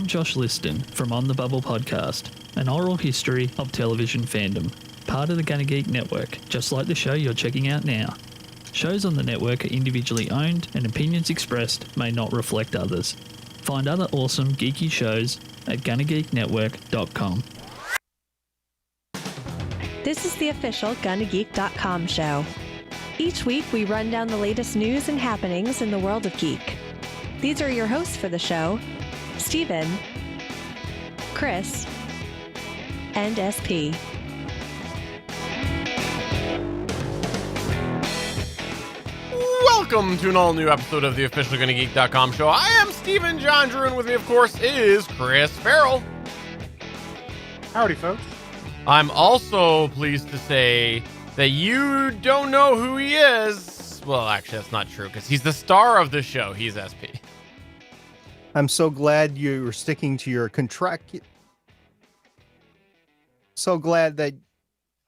Josh Liston from On the Bubble podcast, an oral history of television fandom, part of the Gunna Geek Network, just like the show you're checking out now. Shows on the network are individually owned and opinions expressed may not reflect others. Find other awesome geeky shows at GunnaGeekNetwork.com. This is the official GunnaGeek.com show. Each week, we run down the latest news and happenings in the world of geek. These are your hosts for the show, Steven, Chris, and SP. Welcome to an all-new episode of the official GunnaGeek.com show. I am Steven John Drew, and with me, of course, is Chris Farrell. Howdy, folks. I'm also pleased to say that you don't know who he is. Well, actually, that's not true, because he's the star of the show. He's SP. I'm so glad you're sticking to your contract. So glad that...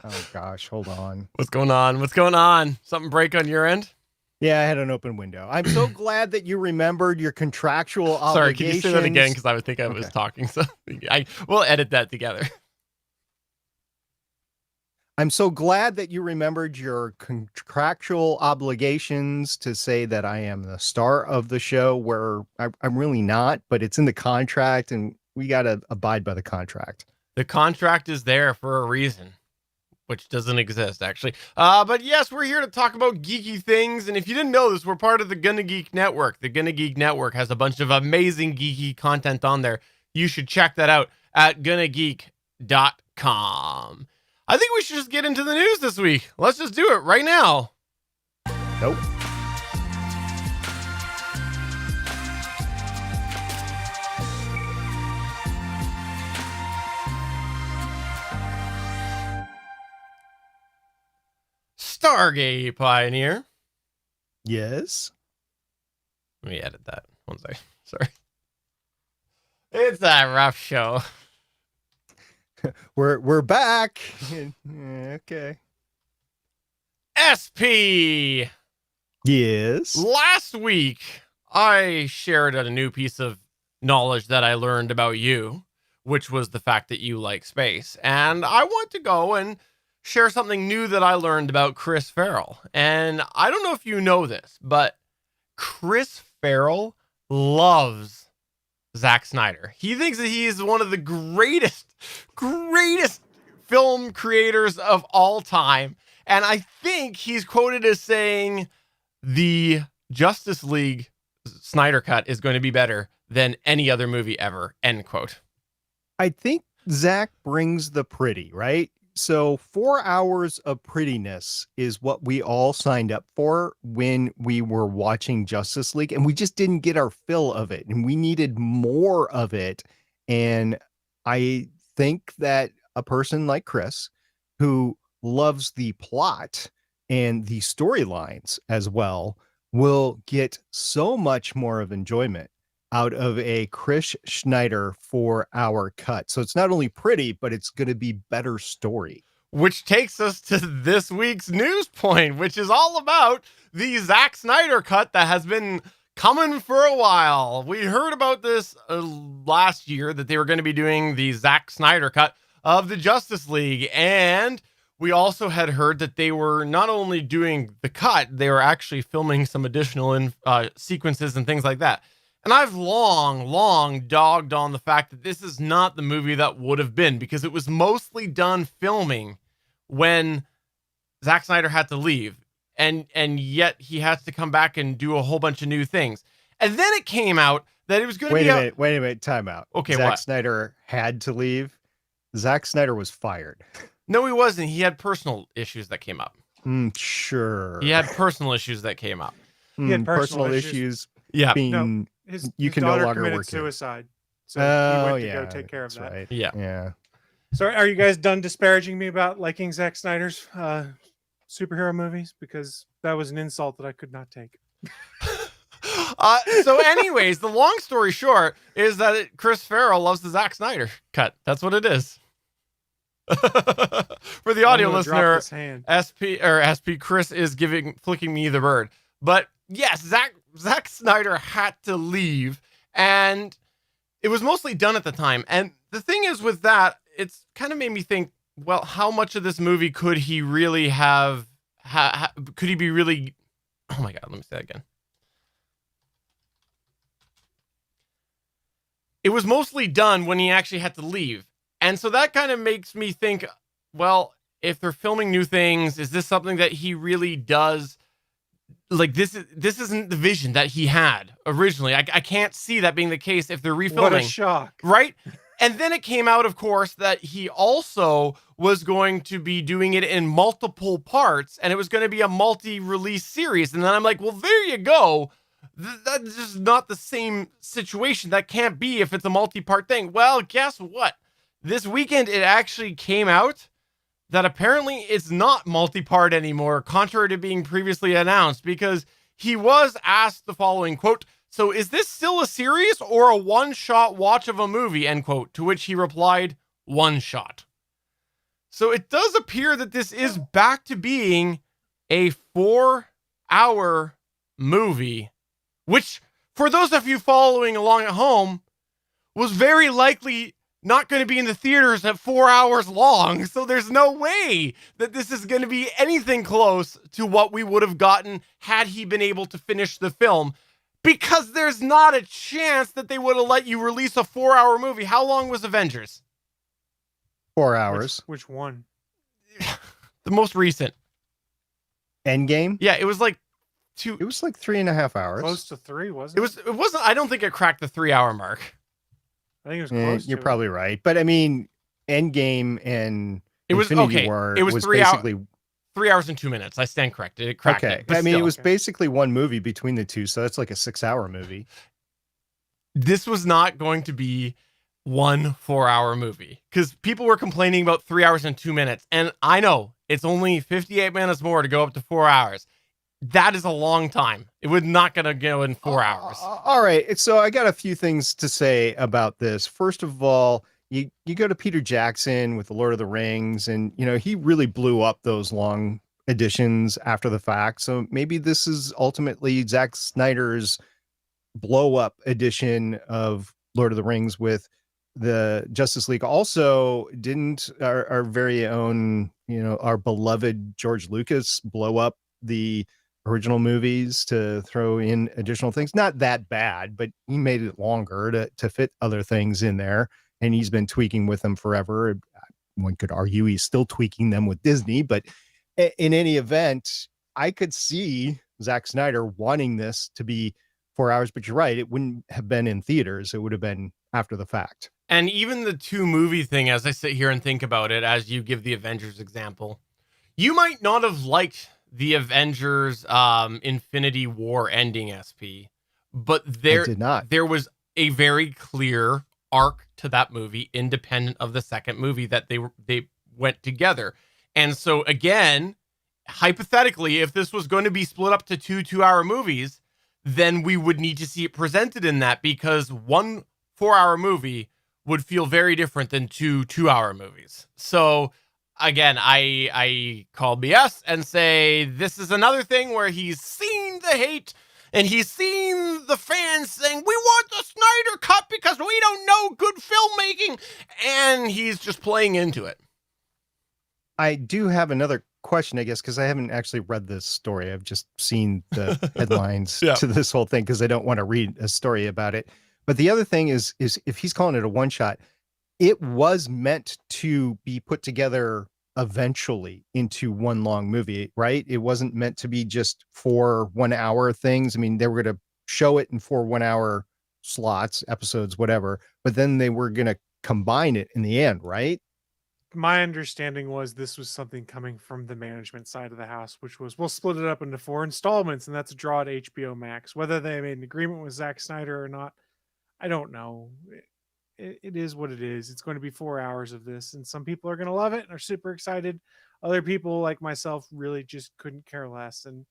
Oh, gosh, hold on. What's going on? What's going on? Something break on your end? Yeah, I had an open window. I'm so glad that you remembered your contractual obligations. Sorry, can you say that again? Because I would think I was talking. So we'll edit that together. I'm so glad that you remembered your contractual obligations to say that I am the star of the show, where I'm really not, but it's in the contract and we got to abide by the contract. The contract is there for a reason, which doesn't exist, actually. But yes, we're here to talk about geeky things. And if you didn't know this, we're part of the Gunna Geek Network. The Gunna Geek Network has a bunch of amazing geeky content on there. You should check that out at GunnaGeek.com. I think we should just get into the news this week. Let's just do it right now. Nope. Stargate Pioneer. Yes. Let me edit that. One second. Sorry. It's a rough show. We're back. Okay. SP. Yes. Last week, I shared a new piece of knowledge that I learned about you, which was the fact that you like space. And I want to go and share something new that I learned about Chris Farrell. And I don't know if you know this, but Chris Farrell loves Zack Snyder. He thinks that he is one of the greatest film creators of all time. And I think he's quoted as saying the Justice League Snyder cut is going to be better than any other movie ever, end quote. I think Zach brings the pretty, right? So 4 hours of prettiness is what we all signed up for when we were watching Justice League, and we just didn't get our fill of it, and we needed more of it. And I think that a person like Chris, who loves the plot and the storylines as well, will get so much more of enjoyment out of a Chris Snyder 4-hour cut. So it's not only pretty, but it's going to be better story. Which takes us to this week's news point, which is all about the Zack Snyder cut that has been coming for a while. We heard about this last year, that they were going to be doing the Zack Snyder cut of the Justice League. And we also had heard that they were not only doing the cut, they were actually filming some additional sequences and things like that. And I've long dogged on the fact that this is not the movie that would have been, because it was mostly done filming when Zack Snyder had to leave. And yet he has to come back and do a whole bunch of new things. And then it came out that it was going to be... Wait a minute, time out. Okay, Zack what? Snyder had to leave. Zack Snyder was fired. No, he wasn't. He had personal issues that came up. Sure. He had personal issues that came up. He had personal issues. Yeah. Being... No, his can no daughter longer committed work here. suicide. So he went to go take care of that's that. right. Yeah. Yeah. So are you guys done disparaging me about liking Zack Snyder's superhero movies? Because that was an insult that I could not take. So anyways, the long story short is that Chris Farrell loves the Zack Snyder cut. That's what it is. For the audio listener, SP Chris is flicking me the bird. But yes, Zack Snyder had to leave, and it was mostly done at the time. And the thing is with that, it's kind of made me think, well, how much of this movie could he really have, could he be really, oh my God, let me say that again. It was mostly done when he actually had to leave. And so that kind of makes me think, well, if they're filming new things, is this something that he really does? Like this isn't the vision that he had originally. I can't see that being the case if they're refilming. What a shock. Right? And then it came out, of course, that he also was going to be doing it in multiple parts, and it was going to be a multi-release series. And then I'm like, well, there you go. That's just not the same situation. That can't be if it's a multi-part thing. Well, guess what? This weekend, it actually came out that apparently it's not multi-part anymore, contrary to being previously announced, because he was asked the following, quote, "So is this still a series or a one-shot watch of a movie?" End quote, to which he replied, "One shot." So it does appear that this is back to being a 4-hour movie, which, for those of you following along at home, was very likely not going to be in the theaters at 4 hours long. So there's no way that this is going to be anything close to what we would have gotten had he been able to finish the film, because there's not a chance that they would have let you release a 4-hour movie. How long was Avengers? 4 hours. Which one? The most recent. Endgame? Yeah, it was like It was like 3.5 hours. Close to 3, wasn't it? It wasn't, I don't think it cracked the 3-hour mark. I think it was close. You're to probably right. But I mean, Endgame and It was Infinity okay. War It was 3 basically 3 hours and 2 minutes. I stand corrected. It cracked okay. it. But I mean, still, it was basically one movie between the two, so that's like a 6-hour movie. this was not going to be one 4-hour movie, because people were complaining about 3 hours and 2 minutes. And I know it's only 58 minutes more to go up to 4 hours. That is a long time. It was not going to go in 4 hours. All right. So I got a few things to say about this. First of all, you go to Peter Jackson with the Lord of the Rings, and he really blew up those long editions after the fact. So maybe this is ultimately Zack Snyder's blow up edition of Lord of the Rings with the Justice League. Also, didn't our very own, our beloved George Lucas blow up the original movies to throw in additional things? Not that bad, but he made it longer to fit other things in there, and he's been tweaking with them forever. One could argue he's still tweaking them with Disney, but in any event, I could see Zack Snyder wanting this to be 4 hours, but you're right, it wouldn't have been in theaters. It would have been after the fact. And even the 2-movie thing, as I sit here and think about it, as you give the Avengers example, you might not have liked the Avengers Infinity War ending, SP, but I did not. There was a very clear arc to that movie, independent of the second movie, that they went together. And so again, hypothetically, if this was going to be split up to 2-hour movies, then we would need to see it presented in that, because one 4-hour movie would feel very different than 2-hour movies. So again, I call BS and say this is another thing where he's seen the hate and he's seen the fans saying, "We want the Snyder Cut because we don't know good filmmaking," and he's just playing into it. I do have another question, I guess, because I haven't actually read this story. I've just seen the headlines Yeah. to this whole thing because I don't want to read a story about it. But the other thing is if he's calling it a one shot, it was meant to be put together eventually into one long movie, right? It wasn't meant to be just 4 1-hour things. I mean, they were going to show it in 4 1-hour slots, episodes, whatever, but then they were going to combine it in the end, right? My understanding was this was something coming from the management side of the house, which was, we'll split it up into 4 installments, and that's a draw to HBO Max. Whether they made an agreement with Zack Snyder or not, I don't know. It is what it is. It's going to be 4 hours of this, and some people are going to love it and are super excited. Other people, like myself, really just couldn't care less. And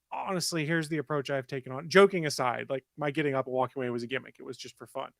honestly, here's the approach I've taken on. Joking aside, like my getting up and walking away was a gimmick. It was just for fun.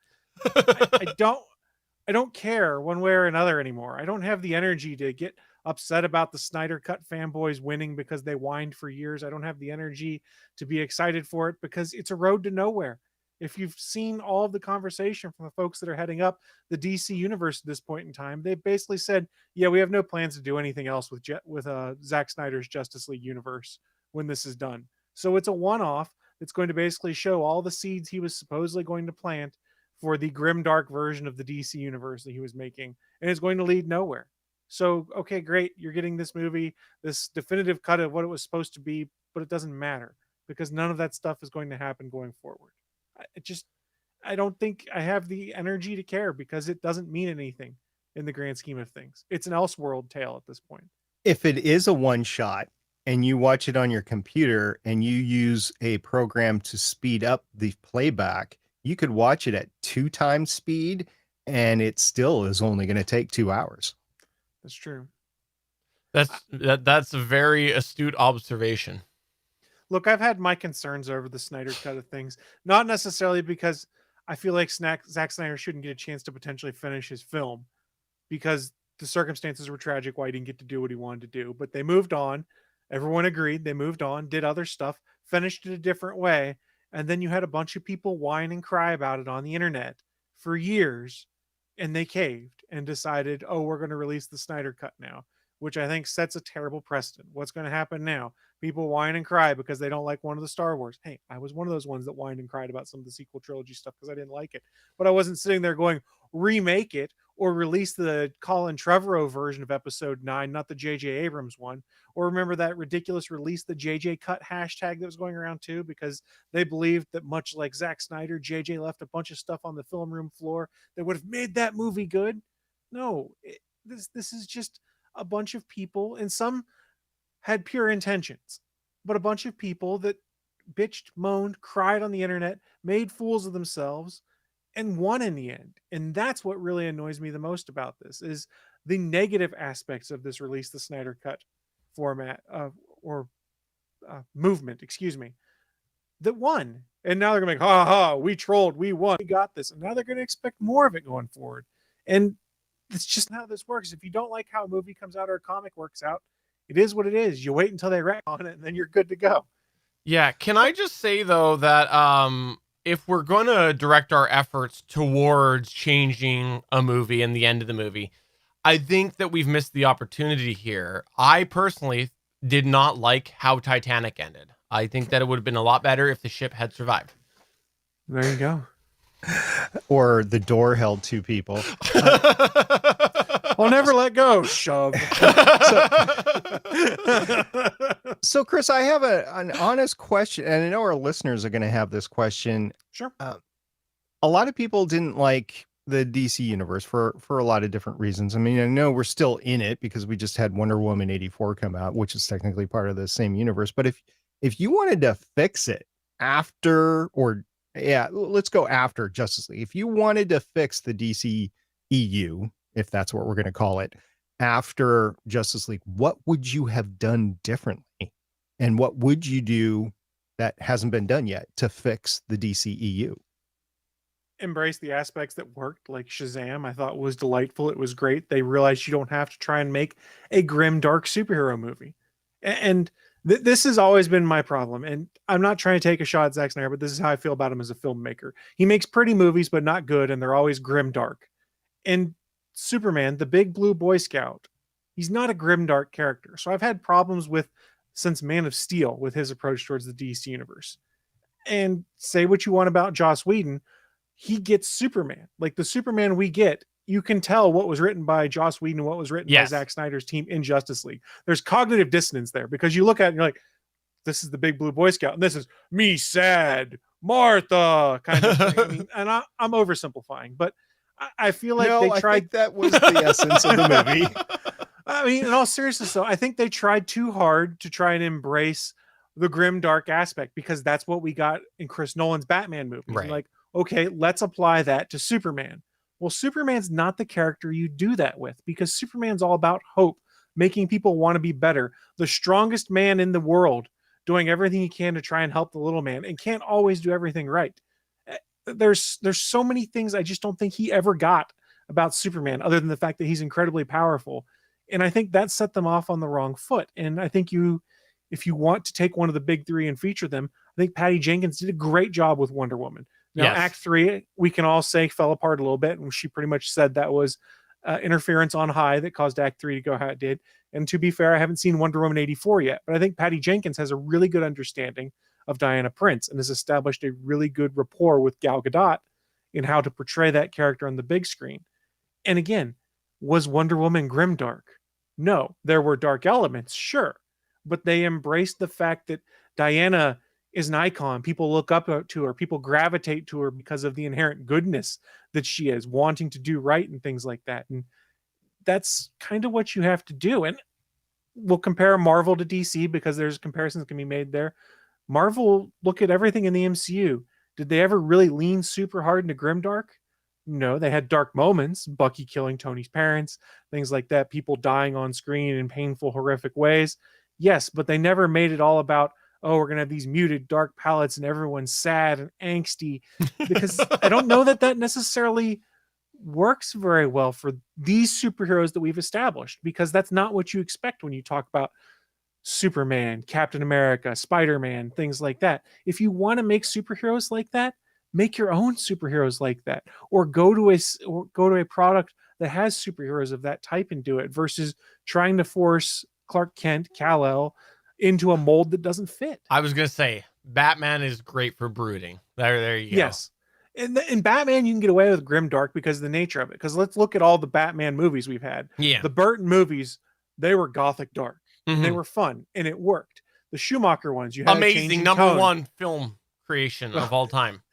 I don't care one way or another anymore. I don't have the energy to get upset about the Snyder Cut fanboys winning because they whined for years. I don't have the energy to be excited for it because it's a road to nowhere. If you've seen all of the conversation from the folks that are heading up the DC universe at this point in time, they basically said, "Yeah, we have no plans to do anything else with Zack Snyder's Justice League universe when this is done." So it's a one-off that's going to basically show all the seeds he was supposedly going to plant for the grim dark version of the DC universe that he was making, and it's going to lead nowhere. So, okay, great, you're getting this movie, this definitive cut of what it was supposed to be, but it doesn't matter because none of that stuff is going to happen going forward. I don't think I have the energy to care because it doesn't mean anything in the grand scheme of things. It's an Elseworld tale at this point. If it is a one shot and you watch it on your computer and you use a program to speed up the playback, you could watch it at 2 times speed and it still is only going to take 2 hours. That's true. That's a very astute observation. Look, I've had my concerns over the Snyder cut of things, not necessarily because I feel like Zack Snyder shouldn't get a chance to potentially finish his film because the circumstances were tragic why he didn't get to do what he wanted to do. But they moved on. Everyone agreed. They moved on, did other stuff, finished it a different way. And then you had a bunch of people whine and cry about it on the internet for years. And they caved and decided, oh, we're going to release the Snyder cut now, which I think sets a terrible precedent. What's going to happen now? People whine and cry because they don't like one of the Star Wars. Hey, I was one of those ones that whined and cried about some of the sequel trilogy stuff because I didn't like it. But I wasn't sitting there going, remake it or release the Colin Trevorrow version of Episode 9, not the J.J. Abrams one. Or remember that ridiculous release the JJ cut hashtag that was going around too, because they believed that much like Zack Snyder, JJ left a bunch of stuff on the film room floor that would have made that movie good. No, this is just a bunch of people, and some had pure intentions, but a bunch of people that bitched, moaned, cried on the internet, made fools of themselves, and won in the end. And that's what really annoys me the most about this is the negative aspects of this release, the Snyder Cut format or movement, excuse me, that won. And now they're going to be like, ha ha, we trolled, we won, we got this. And now they're going to expect more of it going forward. And it's just how this works. If you don't like how a movie comes out or a comic works out, it is what it is. You wait until they wreck on it and then you're good to go. Yeah. Can I just say though that if we're going to direct our efforts towards changing a movie and the end of the movie, I think that we've missed the opportunity here. I personally did not like how Titanic ended. I think that it would have been a lot better if the ship had survived. There you go. Or the door held 2 people. I'll never let go. Shove. So Chris, I have an honest question, and I know our listeners are going to have this question. Sure. A lot of people didn't like the DC universe for a lot of different reasons. I mean, I know we're still in it because we just had Wonder Woman 84 come out, which is technically part of the same universe. But if you wanted to fix it after, or yeah, let's go after Justice League. If you wanted to fix the DC EU, if that's what we're going to call it, after Justice League, what would you have done differently? And what would you do that hasn't been done yet to fix the DC EU? Embrace the aspects that worked, like Shazam. I thought was delightful. It was great. They realized you don't have to try and make a grim, dark superhero movie. And this has always been my problem. And I'm not trying to take a shot at Zack Snyder, but this is how I feel about him as a filmmaker. He makes pretty movies, but not good. And they're always grim, dark. And Superman, the big blue Boy Scout, he's not a grim, dark character. So I've had problems with, since Man of Steel, with his approach towards the DC universe. And say what you want about Joss Whedon, he gets Superman. Like the Superman we get, you can tell what was written by Joss Whedon and what was written by Zack Snyder's team in Justice League. There's cognitive dissonance there because you look at it and you're like, this is the big blue Boy Scout, and this is me sad, Martha kind of thing. I mean, and I'm oversimplifying, but I feel like they tried. I think that was the essence of the movie. I mean, in all seriousness, though, I think they tried too hard to try and embrace the grim, dark aspect because that's what we got in Chris Nolan's Batman movie. Right. Like, okay, let's apply that to Superman. Well, Superman's not the character you do that with because Superman's all about hope, making people want to be better. The strongest man in the world doing everything he can to try and help the little man and can't always do everything right. There's so many things I just don't think he ever got about Superman other than the fact that he's incredibly powerful. And I think that set them off on the wrong foot. And I think if you want to take one of the big 3 and feature them, I think Patty Jenkins did a great job with Wonder Woman. Now, Yes. Act 3, we can all say fell apart a little bit, and she pretty much said that was interference on high that caused Act 3 to go how it did. And to be fair, I haven't seen Wonder Woman 84 yet, but I think Patty Jenkins has a really good understanding of Diana Prince and has established a really good rapport with Gal Gadot in how to portray that character on the big screen. And again, was Wonder Woman grimdark? No, there were dark elements, sure, but they embraced the fact that Diana is an icon. People look up to her, people gravitate to her because of the inherent goodness that she is, wanting to do right and things like that. And that's kind of what you have to do. And we'll compare Marvel to DC because there's comparisons that can be made there. Marvel, look at everything in the MCU. Did they ever really lean super hard into grimdark? No, they had dark moments, Bucky killing Tony's parents, things like that, people dying on screen in painful, horrific ways. Yes, but they never made it all about, oh, we're going to have these muted dark palettes and everyone's sad and angsty, because I don't know that that necessarily works very well for these superheroes that we've established, because that's not what you expect when you talk about Superman, Captain America, Spider-Man, things like that. If you want to make superheroes like that, make your own superheroes like that, or go to a product that has superheroes of that type and do it, versus trying to force Clark Kent, Kal-El into a mold that doesn't fit. I was gonna say Batman is great for brooding. There you go. Yes. In Batman, you can get away with grimdark because of the nature of it. Because let's look at all the Batman movies we've had. Yeah. The Burton movies, they were gothic dark. Mhm. And they were fun, and it worked. The Schumacher ones, you had amazing number one film creation of all time.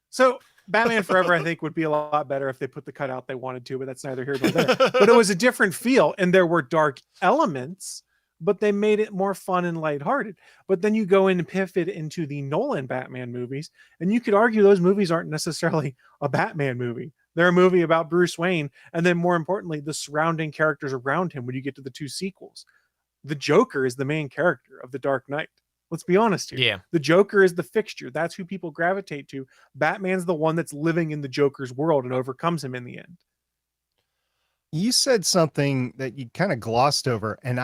So Batman Forever, I think, would be a lot better if they put the cutout they wanted to, but that's neither here nor there. But it was a different feel, and there were dark elements, but they made it more fun and lighthearted. But then you go in and pivot into the Nolan Batman movies, and you could argue those movies aren't necessarily a Batman movie. They're a movie about Bruce Wayne, and then more importantly, the surrounding characters around him when you get to the two sequels. The Joker is the main character of The Dark Knight. Let's be honest here. Yeah. The Joker is the fixture. That's who people gravitate to. Batman's the one that's living in the Joker's world and overcomes him in the end. You said something that you kind of glossed over, and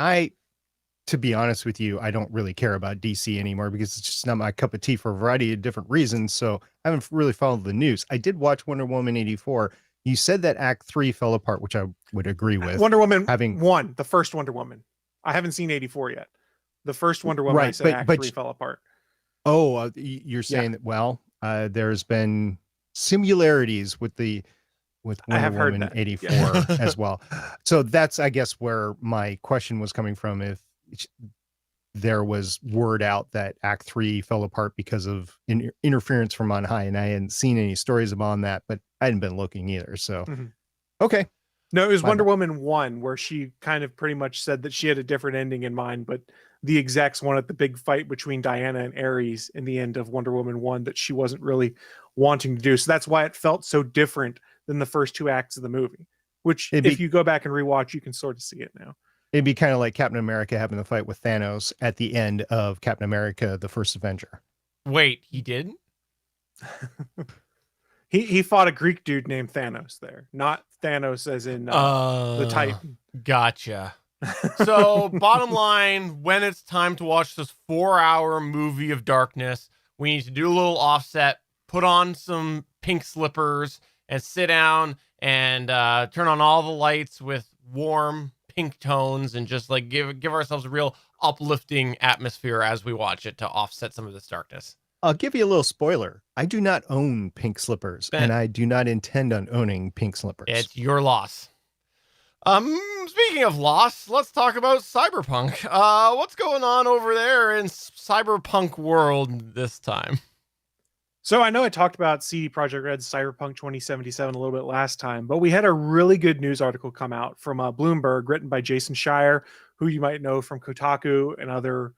to be honest with you, I don't really care about DC anymore because it's just not my cup of tea for a variety of different reasons. So I haven't really followed the news. I did watch Wonder Woman 84. You said that Act 3 fell apart, which I would agree with. Wonder Woman having 1, the first Wonder Woman. I haven't seen 84 yet. The first Wonder Woman, I said Act 3 fell apart. Oh, you're saying that, well, there's been similarities with Wonder Woman 84 as well. So that's, I guess, where my question was coming from. If there was word out that Act 3 fell apart because of interference from on high, and I hadn't seen any stories about that, but I hadn't been looking either. So, okay. No, it was Wonder Woman 1 where she kind of pretty much said that she had a different ending in mind, but the execs wanted the big fight between Diana and Ares in the end of Wonder Woman 1 that she wasn't really wanting to do. So that's why it felt so different than the first two acts of the movie, which if you go back and rewatch, you can sort of see it now. It'd be kind of like Captain America having the fight with Thanos at the end of Captain America, the First Avenger. Wait, he didn't? He fought a Greek dude named Thanos there, not Thanos as in the Titan. Gotcha. So bottom line, when it's time to watch this 4-hour movie of darkness, we need to do a little offset, put on some pink slippers, and sit down and turn on all the lights with warm pink tones and just like give ourselves a real uplifting atmosphere as we watch it to offset some of this darkness. I'll give you a little spoiler. I do not own pink slippers, and I do not intend on owning pink slippers. It's your loss. Speaking of loss, let's talk about Cyberpunk. What's going on over there in Cyberpunk world this time? So I know I talked about CD Projekt Red's Cyberpunk 2077 a little bit last time, but we had a really good news article come out from Bloomberg written by Jason Schreier, who you might know from Kotaku and other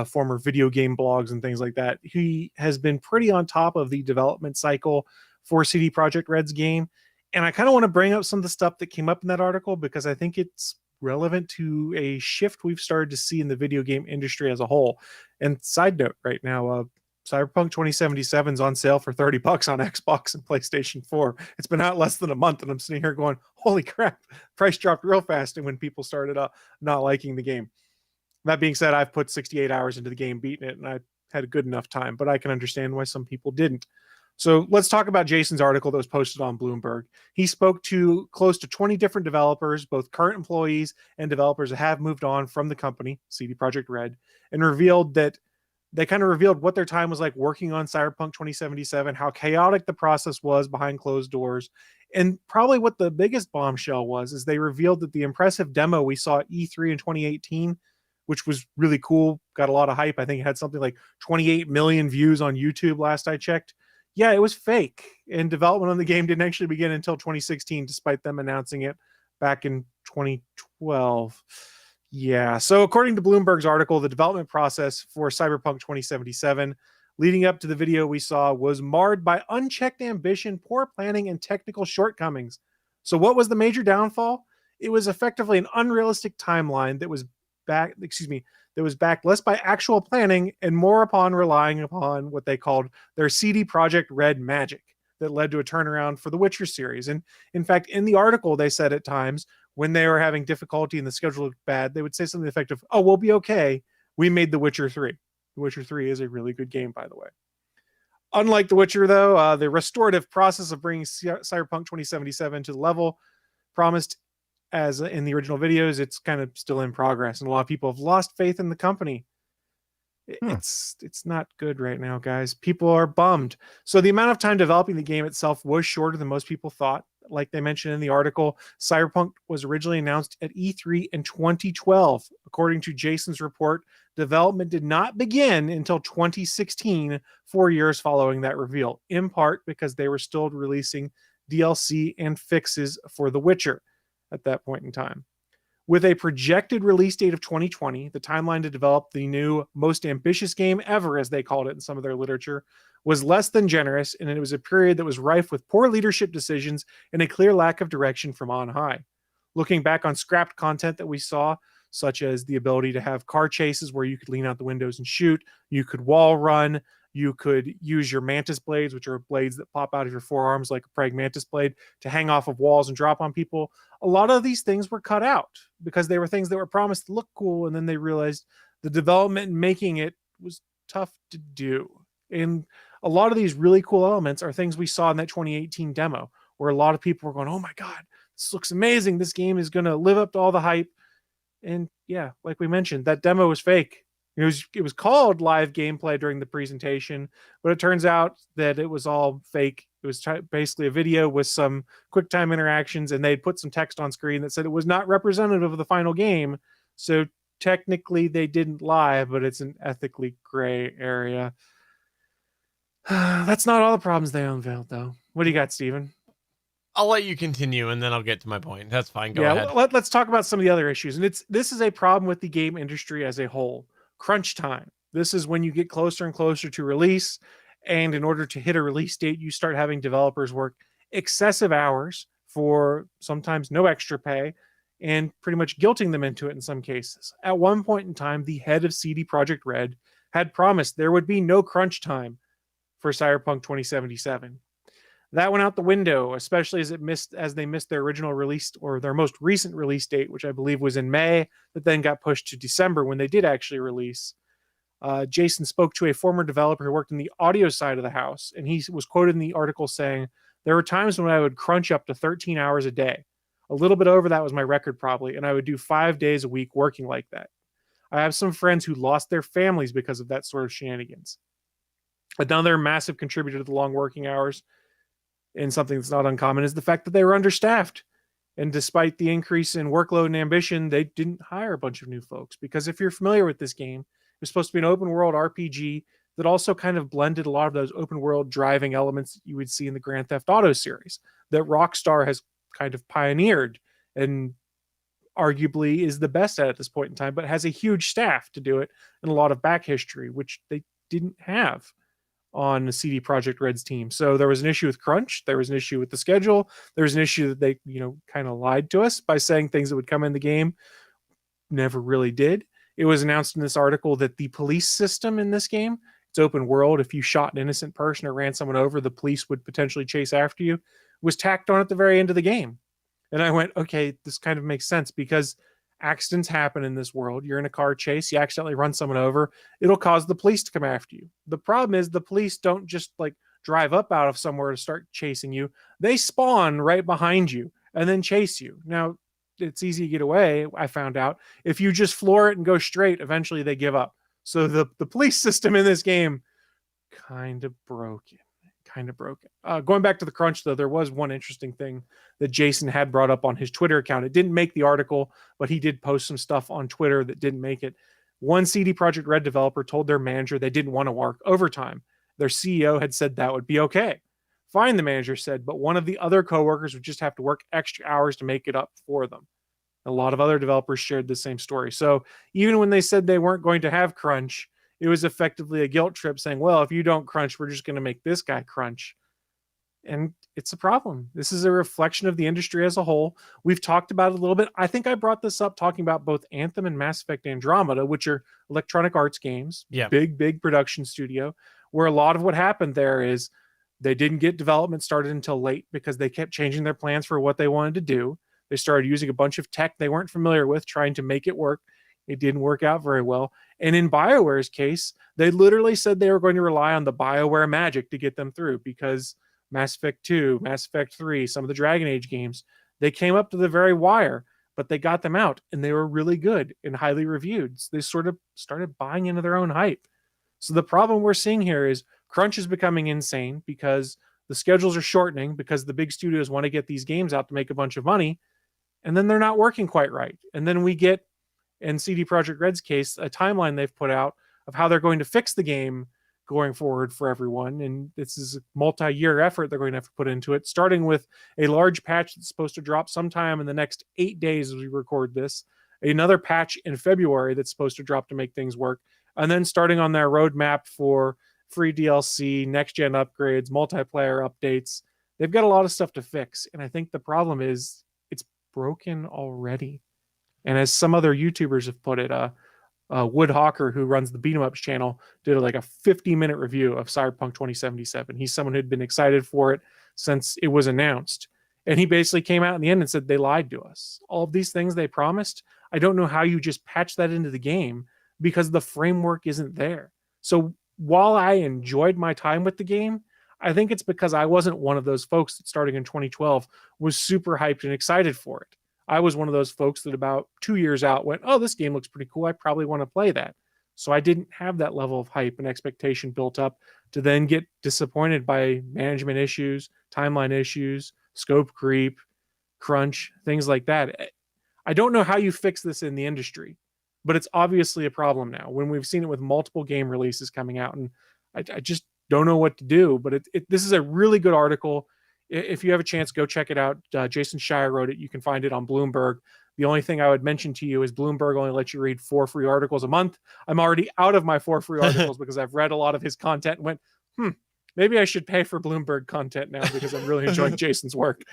former video game blogs and things like that. He has been pretty on top of the development cycle for CD Projekt Red's game. And I kind of want to bring up some of the stuff that came up in that article because I think it's relevant to a shift we've started to see in the video game industry as a whole. And side note right now, Cyberpunk 2077 is on sale for $30 on Xbox and PlayStation 4. It's been out less than a month, and I'm sitting here going, holy crap, price dropped real fast. And when people started not liking the game. That being said, I've put 68 hours into the game, beaten it, and I had a good enough time, but I can understand why some people didn't. So let's talk about Jason's article that was posted on Bloomberg. He spoke to close to 20 different developers, both current employees and developers that have moved on from the company, CD Projekt Red, and revealed that they kind of revealed what their time was like working on Cyberpunk 2077, how chaotic the process was behind closed doors. And probably what the biggest bombshell was is they revealed that the impressive demo we saw at E3 in 2018, which was really cool, got a lot of hype. I think it had something like 28 million views on YouTube last I checked. Yeah, it was fake. And development on the game didn't actually begin until 2016, despite them announcing it back in 2012. Yeah. So according to Bloomberg's article, the development process for Cyberpunk 2077 leading up to the video we saw was marred by unchecked ambition, poor planning, and technical shortcomings. So what was the major downfall? It was effectively an unrealistic timeline that was backed less by actual planning and more upon relying upon what they called their CD Projekt Red magic that led to a turnaround for the Witcher series. And in fact, in the article, they said at times when they were having difficulty and the schedule looked bad, they would say something effective, "Oh, we'll be okay. We made The Witcher 3. The Witcher 3 is a really good game, by the way." Unlike The Witcher, though, the restorative process of bringing Cyberpunk 2077 to the level promised as in the original videos, it's kind of still in progress, and a lot of people have lost faith in the company. It's not good right now, guys. People are bummed. So the amount of time developing the game itself was shorter than most people thought. Like they mentioned in the article, Cyberpunk was originally announced at E3 in 2012. According to Jason's report, development did not begin until 2016, 4 years following that reveal, in part because they were still releasing DLC and fixes for The Witcher at that point in time. With a projected release date of 2020, the timeline to develop the new most ambitious game ever, as they called it in some of their literature, was less than generous, and it was a period that was rife with poor leadership decisions and a clear lack of direction from on high. Looking back on scrapped content that we saw, such as the ability to have car chases where you could lean out the windows and shoot, you could wall run, you could use your mantis blades, which are blades that pop out of your forearms like a prag mantis blade, to hang off of walls and drop on people. A lot of these things were cut out because they were things that were promised to look cool, and then they realized the development and making it was tough to do. And a lot of these really cool elements are things we saw in that 2018 demo, where a lot of people were going, "Oh my God, this looks amazing. This game is going to live up to all the hype." And yeah, like we mentioned, that demo was fake. It was called live gameplay during the presentation, but it turns out that it was all fake. It was basically a video with some quick time interactions, and they'd put some text on screen that said it was not representative of the final game. So technically they didn't lie, but it's an ethically gray area. That's not all the problems they unveiled, though. What do you got, Steven? I'll let you continue, and then I'll get to my point. That's fine. Go yeah, ahead. Let's talk about some of the other issues. And this is a problem with the game industry as a whole. Crunch time. This is when you get closer and closer to release, and in order to hit a release date, you start having developers work excessive hours for sometimes no extra pay, and pretty much guilting them into it in some cases. At one point in time, the head of CD Projekt Red had promised there would be no crunch time for Cyberpunk 2077. That went out the window, especially as they missed their original release, or their most recent release date, which I believe was in May, that then got pushed to December when they did actually release. Jason spoke to a former developer who worked in the audio side of the house, and he was quoted in the article saying, "There were times when I would crunch up to 13 hours a day. A little bit over that was my record probably, and I would do 5 days a week working like that. I have some friends who lost their families because of that sort of shenanigans." Another massive contributor to the long working hours, and something that's not uncommon, is the fact that they were understaffed. And despite the increase in workload and ambition, they didn't hire a bunch of new folks. Because if you're familiar with this game, it was supposed to be an open world RPG that also kind of blended a lot of those open world driving elements that you would see in the Grand Theft Auto series that Rockstar has kind of pioneered and arguably is the best at this point in time, but has a huge staff to do it and a lot of back history, which they didn't have on the CD Projekt Red's team. So there was an issue with crunch. There was an issue with the schedule. There was an issue that they, kind of lied to us by saying things that would come in the game never really did. It was announced in this article that the police system in this game, it's open world. If you shot an innocent person or ran someone over, the police would potentially chase after you, was tacked on at the very end of the game. And I went, okay, this kind of makes sense because accidents happen in this world. You're in a car chase, you accidentally run someone over, it'll cause the police to come after you. The problem is the police don't just drive up out of somewhere to start chasing you, they spawn right behind you and then chase you. Now, it's easy to get away, I found out. If you just floor it and go straight, eventually they give up. So the police system in this game, kind of broken. Going back to the crunch, though, there was one interesting thing that Jason had brought up on his Twitter account. It didn't make the article, but he did post some stuff on Twitter that didn't make it. One CD Projekt Red developer told their manager they didn't want to work overtime. Their CEO had said that would be okay. Fine, the manager said, but one of the other coworkers would just have to work extra hours to make it up for them. A lot of other developers shared the same story. So even when they said they weren't going to have crunch, it was effectively a guilt trip saying, well, if you don't crunch, we're just going to make this guy crunch. And it's a problem. This is a reflection of the industry as a whole. We've talked about it a little bit. I think I brought this up talking about both Anthem and Mass Effect Andromeda, which are Electronic Arts games, big production studio, where a lot of what happened there is they didn't get development started until late because they kept changing their plans for what they wanted to do. They started using a bunch of tech they weren't familiar with, trying to make it work. It didn't work out very well. And in BioWare's case, they literally said they were going to rely on the BioWare magic to get them through, because Mass Effect 2, Mass Effect 3, some of the Dragon Age games, they came up to the very wire, but they got them out and they were really good and highly reviewed. So they sort of started buying into their own hype. So the problem we're seeing here is crunch is becoming insane because the schedules are shortening, because the big studios want to get these games out to make a bunch of money, and then they're not working quite right. And then we get, in CD Projekt Red's case, a timeline they've put out of how they're going to fix the game going forward for everyone. And this is a multi-year effort they're going to have to put into it, starting with a large patch that's supposed to drop sometime in the next 8 days as we record this, another patch in February that's supposed to drop to make things work, and then starting on their roadmap for free DLC, next-gen upgrades, multiplayer updates. They've got a lot of stuff to fix, and I think the problem is it's broken already. And as some other YouTubers have put it, Wood Hawker, who runs the Beat 'em Ups channel, did like a 50-minute review of Cyberpunk 2077. He's someone who'd been excited for it since it was announced. And he basically came out in the end and said, they lied to us. All of these things they promised, I don't know how you just patch that into the game because the framework isn't there. So while I enjoyed my time with the game, I think it's because I wasn't one of those folks that starting in 2012 was super hyped and excited for it. I was one of those folks that about 2 years out went, oh, this game looks pretty cool. I probably want to play that. So I didn't have that level of hype and expectation built up to then get disappointed by management issues, timeline issues, scope creep, crunch, things like that. I don't know how you fix this in the industry, but it's obviously a problem now when we've seen it with multiple game releases coming out. And I just don't know what to do, but this is a really good article. If you have a chance, go check it out. Jason Schreier wrote it. You can find it on Bloomberg. The only thing I would mention to you is Bloomberg only lets you read 4 free articles a month. I'm already out of my 4 free articles because I've read a lot of his content and went, maybe I should pay for Bloomberg content now because I'm really enjoying Jason's work.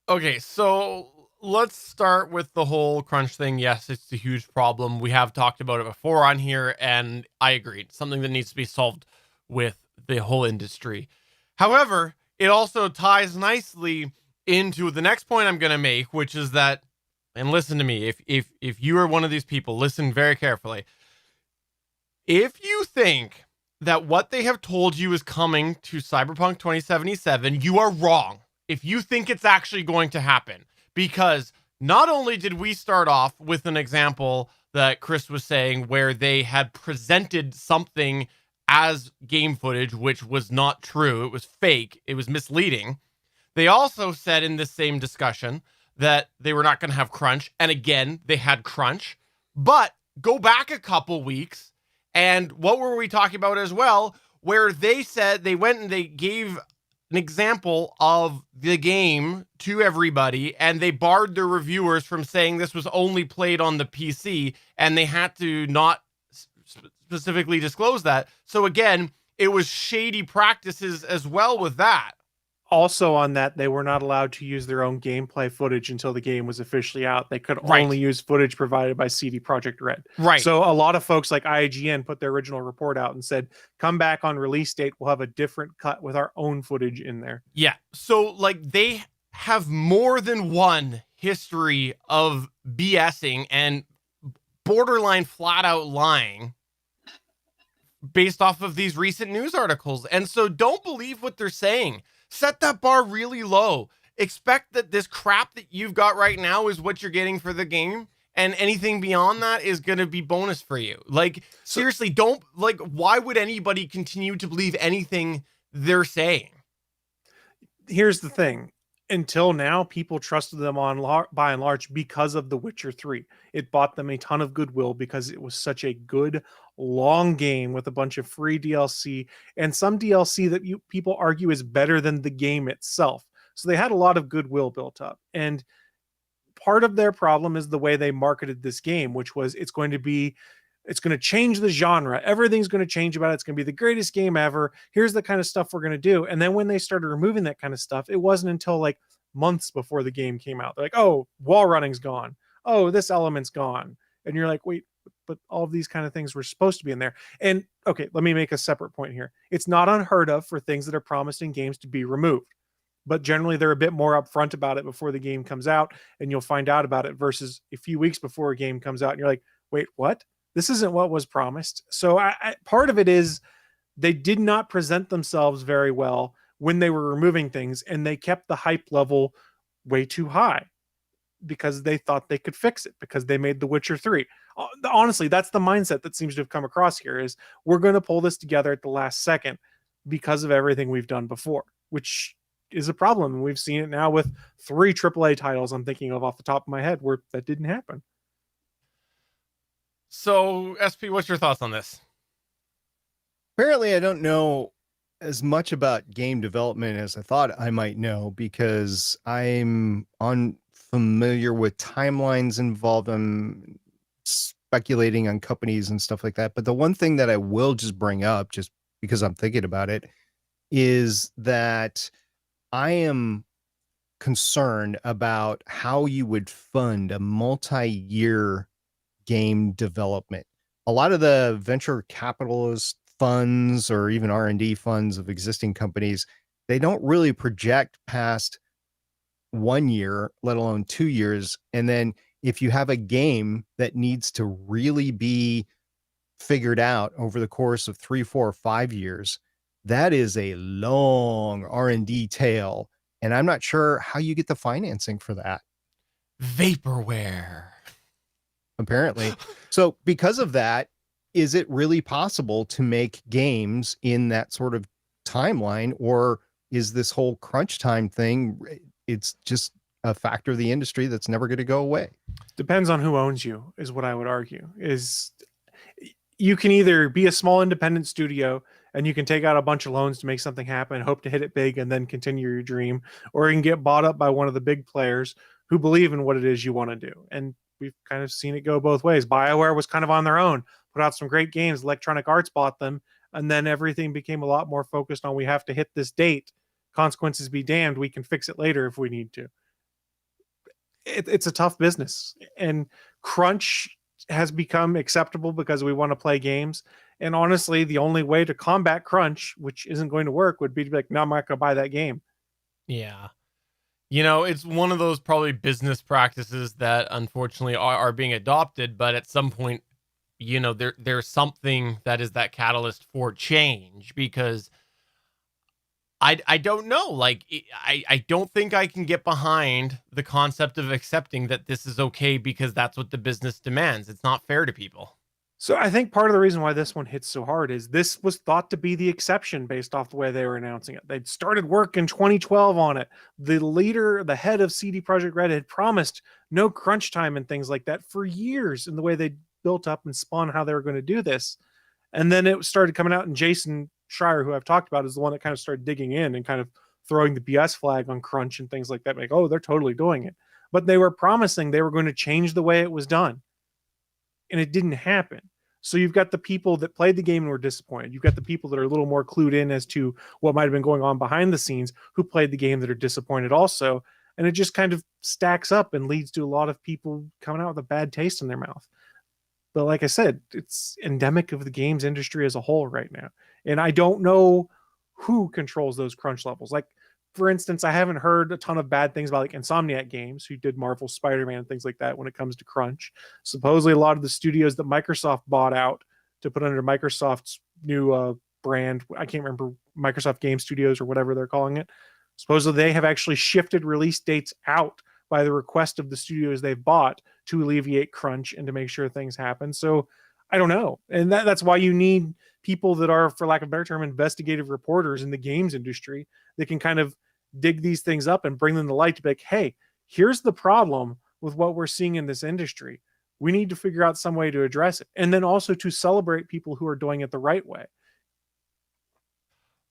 Okay, so let's start with the whole crunch thing. Yes, it's a huge problem. We have talked about it before on here, and I agree. It's something that needs to be solved with the whole industry. However, it also ties nicely into the next point I'm going to make, which is that, and listen to me, if you are one of these people, listen very carefully. If you think that what they have told you is coming to Cyberpunk 2077, you are wrong. If you think it's actually going to happen, because not only did we start off with an example that Chris was saying where they had presented something as game footage, which was not true. It was fake. It was misleading. They also said in this same discussion that they were not going to have crunch. And again, they had crunch. But go back a couple weeks, and what were we talking about as well? Where they said they went and they gave an example of the game to everybody, and they barred their reviewers from saying this was only played on the PC, and they had to not specifically disclose that. So again, it was shady practices as well with that. Also on that, they were not allowed to use their own gameplay footage until the game was officially out. They could only use footage provided by CD Projekt Red. Right. So a lot of folks like IGN put their original report out and said, come back on release date, we'll have a different cut with our own footage in there. Yeah. So like they have more than one history of BSing and borderline flat out lying based off of these recent news articles. And so don't believe what they're saying. Set that bar really low. Expect that this crap that you've got right now is what you're getting for the game. And anything beyond that is going to be bonus for you. Like, seriously, don't, like, why would anybody continue to believe anything they're saying? Here's the thing. Until now, people trusted them by and large because of The Witcher 3. It bought them a ton of goodwill because it was such a good, long game with a bunch of free DLC and some DLC that people argue is better than the game itself. So they had a lot of goodwill built up. And part of their problem is the way they marketed this game, which was it's going to change the genre. Everything's going to change about it. It's going to be the greatest game ever. Here's the kind of stuff we're going to do. And then when they started removing that kind of stuff, it wasn't until like months before the game came out. They're like, oh, wall running's gone. Oh, this element's gone. And you're like, wait, but all of these kind of things were supposed to be in there. And okay, let me make a separate point here. It's not unheard of for things that are promised in games to be removed. But generally they're a bit more upfront about it before the game comes out, and you'll find out about it versus a few weeks before a game comes out and you're like, wait, what? This isn't what was promised. So part of it is they did not present themselves very well when they were removing things, and they kept the hype level way too high because they thought they could fix it because they made The Witcher 3. Honestly, that's the mindset that seems to have come across here is we're going to pull this together at the last second because of everything we've done before, which is a problem. And we've seen it now with 3 AAA titles I'm thinking of off the top of my head where that didn't happen. So, SP, what's your thoughts on this? Apparently, I don't know as much about game development as I thought I might know because I'm unfamiliar with timelines involved. I'm speculating on companies and stuff like that. But the one thing that I will just bring up, just because I'm thinking about it, is that I am concerned about how you would fund a multi-year game development. A lot of the venture capitalist funds or even R&D funds of existing companies, they don't really project past 1 year, let alone 2 years. And then if you have a game that needs to really be figured out over the course of 3, 4, 5 years, that is a long R&D tail. And I'm not sure how you get the financing for that. Vaporware. Apparently. So because of that, is it really possible to make games in that sort of timeline, or is this whole crunch time thing, it's just a factor of the industry that's never going to go away? Depends on who owns you, is what I would argue. Is you can either be a small independent studio and you can take out a bunch of loans to make something happen, hope to hit it big, and then continue your dream, or you can get bought up by one of the big players who believe in what it is you want to do. And we've kind of seen it go both ways. BioWare was kind of on their own, put out some great games. Electronic Arts bought them, and then everything became a lot more focused on we have to hit this date. Consequences be damned. We can fix it later if we need to. It's a tough business, and crunch has become acceptable because we want to play games. And honestly, the only way to combat crunch, which isn't going to work, would be to be like, no, I'm not going to buy that game. Yeah. You know, it's one of those probably business practices that unfortunately are being adopted, but at some point, you know, there's something that is that catalyst for change, because I don't know. Like, I don't think I can get behind the concept of accepting that this is okay because that's what the business demands. It's not fair to people. So I think part of the reason why this one hits so hard is this was thought to be the exception based off the way they were announcing it. They'd started work in 2012 on it. The head of CD Projekt Red had promised no crunch time and things like that for years in the way they built up and spun how they were going to do this. And then it started coming out, and Jason Schreier, who I've talked about, is the one that kind of started digging in and kind of throwing the BS flag on crunch and things like that. Like, oh, they're totally doing it. But they were promising they were going to change the way it was done. And it didn't happen. So you've got the people that played the game and were disappointed. You've got the people that are a little more clued in as to what might have been going on behind the scenes who played the game that are disappointed also. And it just kind of stacks up and leads to a lot of people coming out with a bad taste in their mouth. But like I said, it's endemic of the games industry as a whole right now. And I don't know who controls those crunch levels. Like, for instance, I haven't heard a ton of bad things about like Insomniac Games, who did Marvel Spider-Man and things like that when it comes to crunch. Supposedly a lot of the studios that Microsoft bought out to put under Microsoft's new brand. I can't remember, Microsoft Game Studios or whatever they're calling it. Supposedly they have actually shifted release dates out by the request of the studios they've bought to alleviate crunch and to make sure things happen. So I don't know. And that's why you need people that are, for lack of a better term, investigative reporters in the games industry that can kind of dig these things up and bring them to light to be like, hey, here's the problem with what we're seeing in this industry. We need to figure out some way to address it. And then also to celebrate people who are doing it the right way.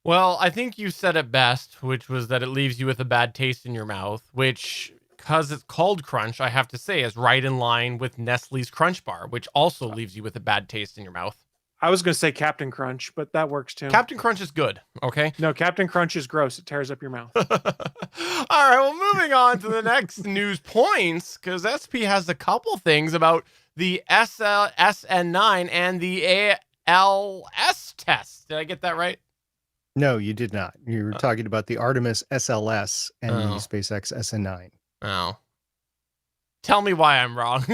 Well, I think you said it best, which was that it leaves you with a bad taste in your mouth, which, because it's called Crunch, I have to say is right in line with Nestle's Crunch Bar, which also leaves you with a bad taste in your mouth. I was going to say Captain Crunch, but that works too. Captain Crunch is good, okay? No, Captain Crunch is gross. It tears up your mouth. All right, well, moving on to the next news points, because SP has a couple things about the SN9 and the ALS test. Did I get that right? No, you did not. You were talking about the Artemis SLS and the SpaceX SN9. Oh. Tell me why I'm wrong.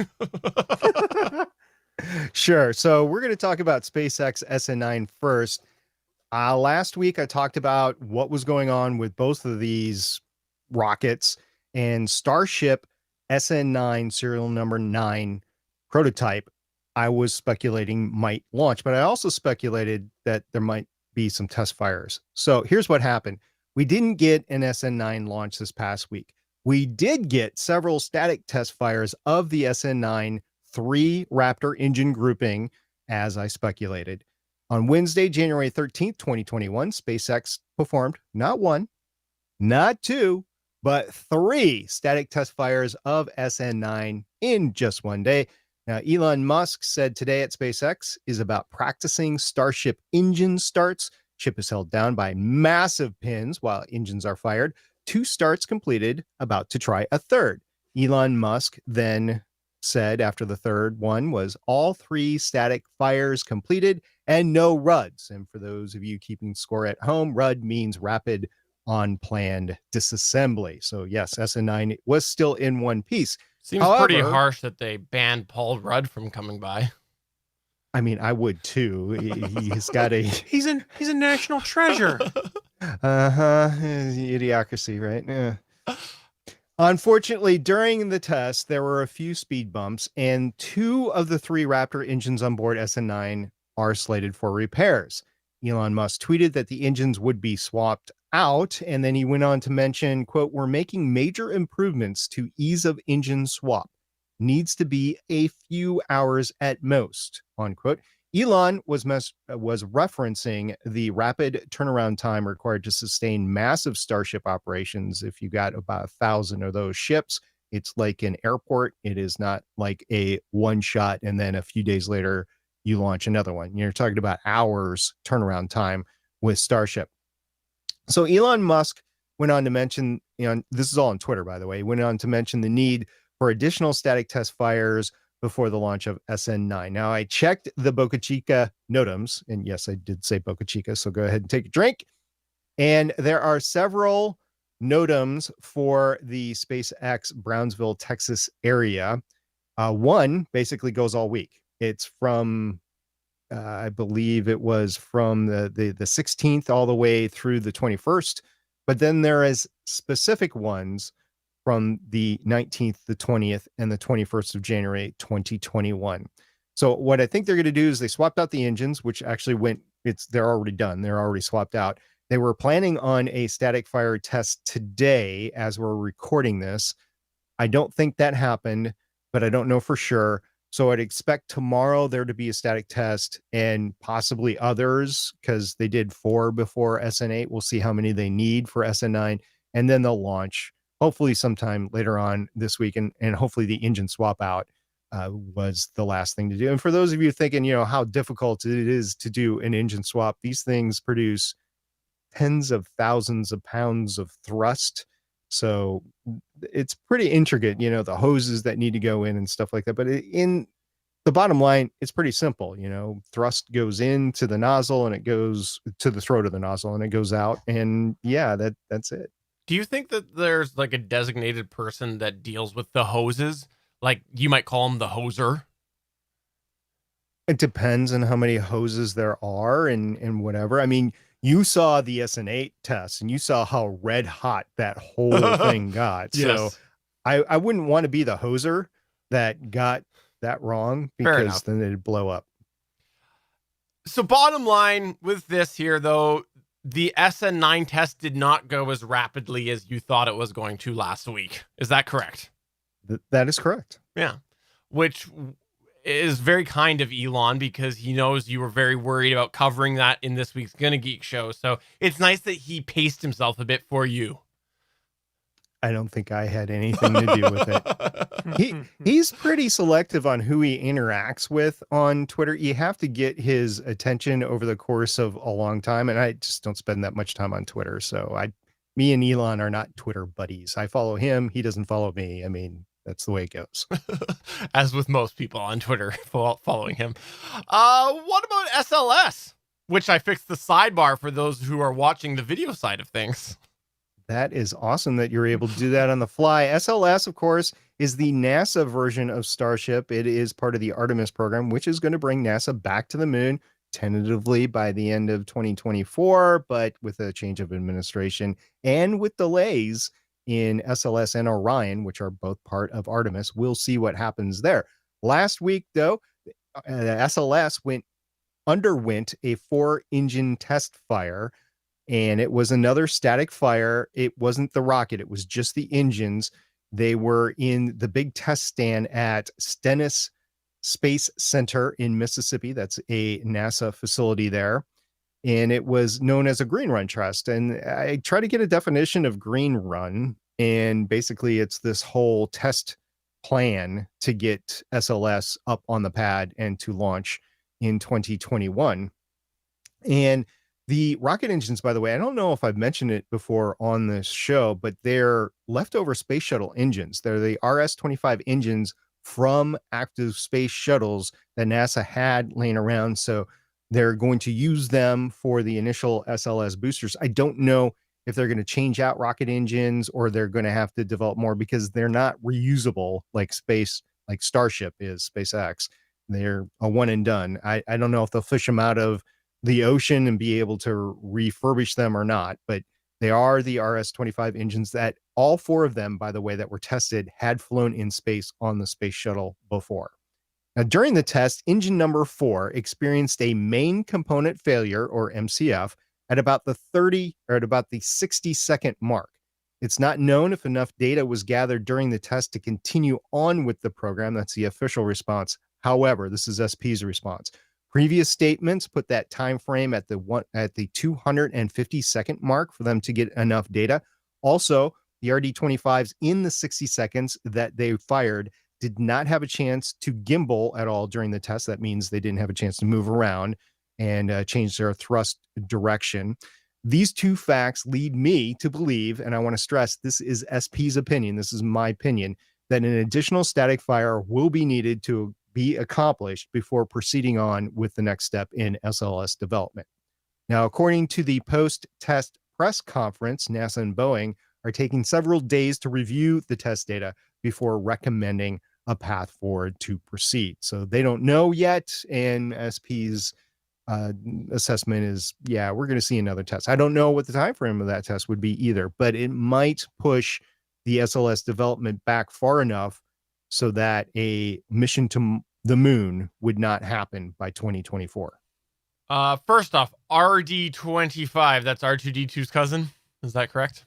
Sure. So we're going to talk about SpaceX SN9 first. Last week, I talked about what was going on with both of these rockets, and Starship SN9 serial number 9 prototype, I was speculating might launch, but I also speculated that there might be some test fires. So here's what happened. We didn't get an SN9 launch this past week. We did get several static test fires of the SN9 3 Raptor engine grouping, as I speculated. On Wednesday, January 13th, 2021, SpaceX performed not 1, not 2, but 3 static test fires of SN9 in just one day. Now, Elon Musk said today at SpaceX is about practicing Starship engine starts. Ship is held down by massive pins while engines are fired. 2 starts completed, about to try a third. Elon Musk then said after the third one was all 3 static fires completed and no RUDs. And for those of you keeping score at home, RUD means rapid unplanned disassembly. So yes, SN9 was still in one piece. Seems pretty harsh that they banned Paul Rudd from coming by. I mean, I would too. He's got a he's a national treasure. Idiocracy, right? Yeah. Unfortunately, during the test, there were a few speed bumps, and 2 of the 3 Raptor engines on board SN9 are slated for repairs. Elon Musk tweeted that the engines would be swapped out, and then he went on to mention, quote, "We're making major improvements to ease of engine swap. Needs to be a few hours at most," unquote. Elon was referencing the rapid turnaround time required to sustain massive Starship operations. If you got about 1,000 of those ships, it's like an airport. It is not like a one shot and then a few days later you launch another one. You're talking about hours turnaround time with Starship. So Elon Musk went on to mention, this is all on Twitter, by the way, went on to mention the need for additional static test fires before the launch of SN9. Now, I checked the Boca Chica NOTAMs, and yes, I did say Boca Chica, so go ahead and take a drink. And there are several NOTAMs for the SpaceX Brownsville, Texas area. One basically goes all week. It's from, I believe it was from the 16th all the way through the 21st. But then there is specific ones from the 19th, the 20th, and the 21st of January, 2021. So what I think they're going to do is they swapped out the engines, which actually they're already done. They're already swapped out. They were planning on a static fire test today as we're recording this. I don't think that happened, but I don't know for sure. So I'd expect tomorrow there to be a static test and possibly others, because they did 4 before SN8. We'll see how many they need for SN9, and then they'll launch hopefully sometime later on this week. And hopefully the engine swap out was the last thing to do. And for those of you thinking, how difficult it is to do an engine swap, these things produce tens of thousands of pounds of thrust. So it's pretty intricate, the hoses that need to go in and stuff like that. But in the bottom line, it's pretty simple. Thrust goes into the nozzle and it goes to the throat of the nozzle and it goes out. And yeah, that's it. Do you think that there's like a designated person that deals with the hoses? Like you might call him the hoser? It depends on how many hoses there are and whatever. I mean, you saw the SN8 test and you saw how red hot that whole thing got. So Yes. I wouldn't want to be the hoser that got that wrong Fair because enough. then it'd blow up. So bottom line with this here, though, the SN9 test did not go as rapidly as you thought it was going to last week. Is that correct? That is correct. Yeah. Which is very kind of Elon because he knows you were very worried about covering that in this week's Gonna Geek show. So it's nice that he paced himself a bit for you. I don't think I had anything to do with it. He's pretty selective on who he interacts with on Twitter. You have to get his attention over the course of a long time, and I just don't spend that much time on Twitter. So me and Elon are not Twitter buddies. I follow him, he doesn't follow me. I mean, that's the way it goes. As with most people on Twitter following him. What about SLS? Which I fixed the sidebar for those who are watching the video side of things. That is awesome that you're able to do that on the fly. SLS, of course, is the NASA version of Starship. It is part of the Artemis program, which is going to bring NASA back to the moon tentatively by the end of 2024, but with a change of administration and with delays in SLS and Orion, which are both part of Artemis. We'll see what happens there. Last week, though, SLS underwent a 4-engine test fire, and it was another static fire. It wasn't the rocket, it was just the engines. They were in the big test stand at Stennis Space Center in Mississippi. That's a NASA facility there. And it was known as a green run test. And I try to get a definition of green run. And basically, it's this whole test plan to get SLS up on the pad and to launch in 2021. And the rocket engines, by the way, I don't know if I've mentioned it before on this show, but they're leftover space shuttle engines. They're the RS-25 engines from active space shuttles that NASA had laying around. So they're going to use them for the initial SLS boosters. I don't know if they're going to change out rocket engines or they're going to have to develop more because they're not reusable like Starship is, SpaceX. They're a one and done. I don't know if they'll fish them out of the ocean and be able to refurbish them or not, but they are the RS-25 engines that all 4 of them, by the way, that were tested had flown in space on the space shuttle before. Now, during the test, engine number 4 experienced a main component failure, or MCF, at about the 60-second mark. It's not known if enough data was gathered during the test to continue on with the program. That's the official response. However, this is SP's response. Previous statements put that time frame at the 250-second mark for them to get enough data. Also, the RD-25s in the 60 seconds that they fired did not have a chance to gimbal at all during the test. That means they didn't have a chance to move around and change their thrust direction. These 2 facts lead me to believe, and I want to stress, this is SP's opinion, this is my opinion, that an additional static fire will be needed to be accomplished before proceeding on with the next step in SLS development. Now, according to the post-test press conference, NASA and Boeing are taking several days to review the test data before recommending a path forward to proceed. So they don't know yet, and SP's assessment is, yeah, we're going to see another test. I don't know what the time frame of that test would be either, but it might push the SLS development back far enough so that a mission to the moon would not happen by 2024. First off, RD-25, that's R2-D2's cousin. Is that correct?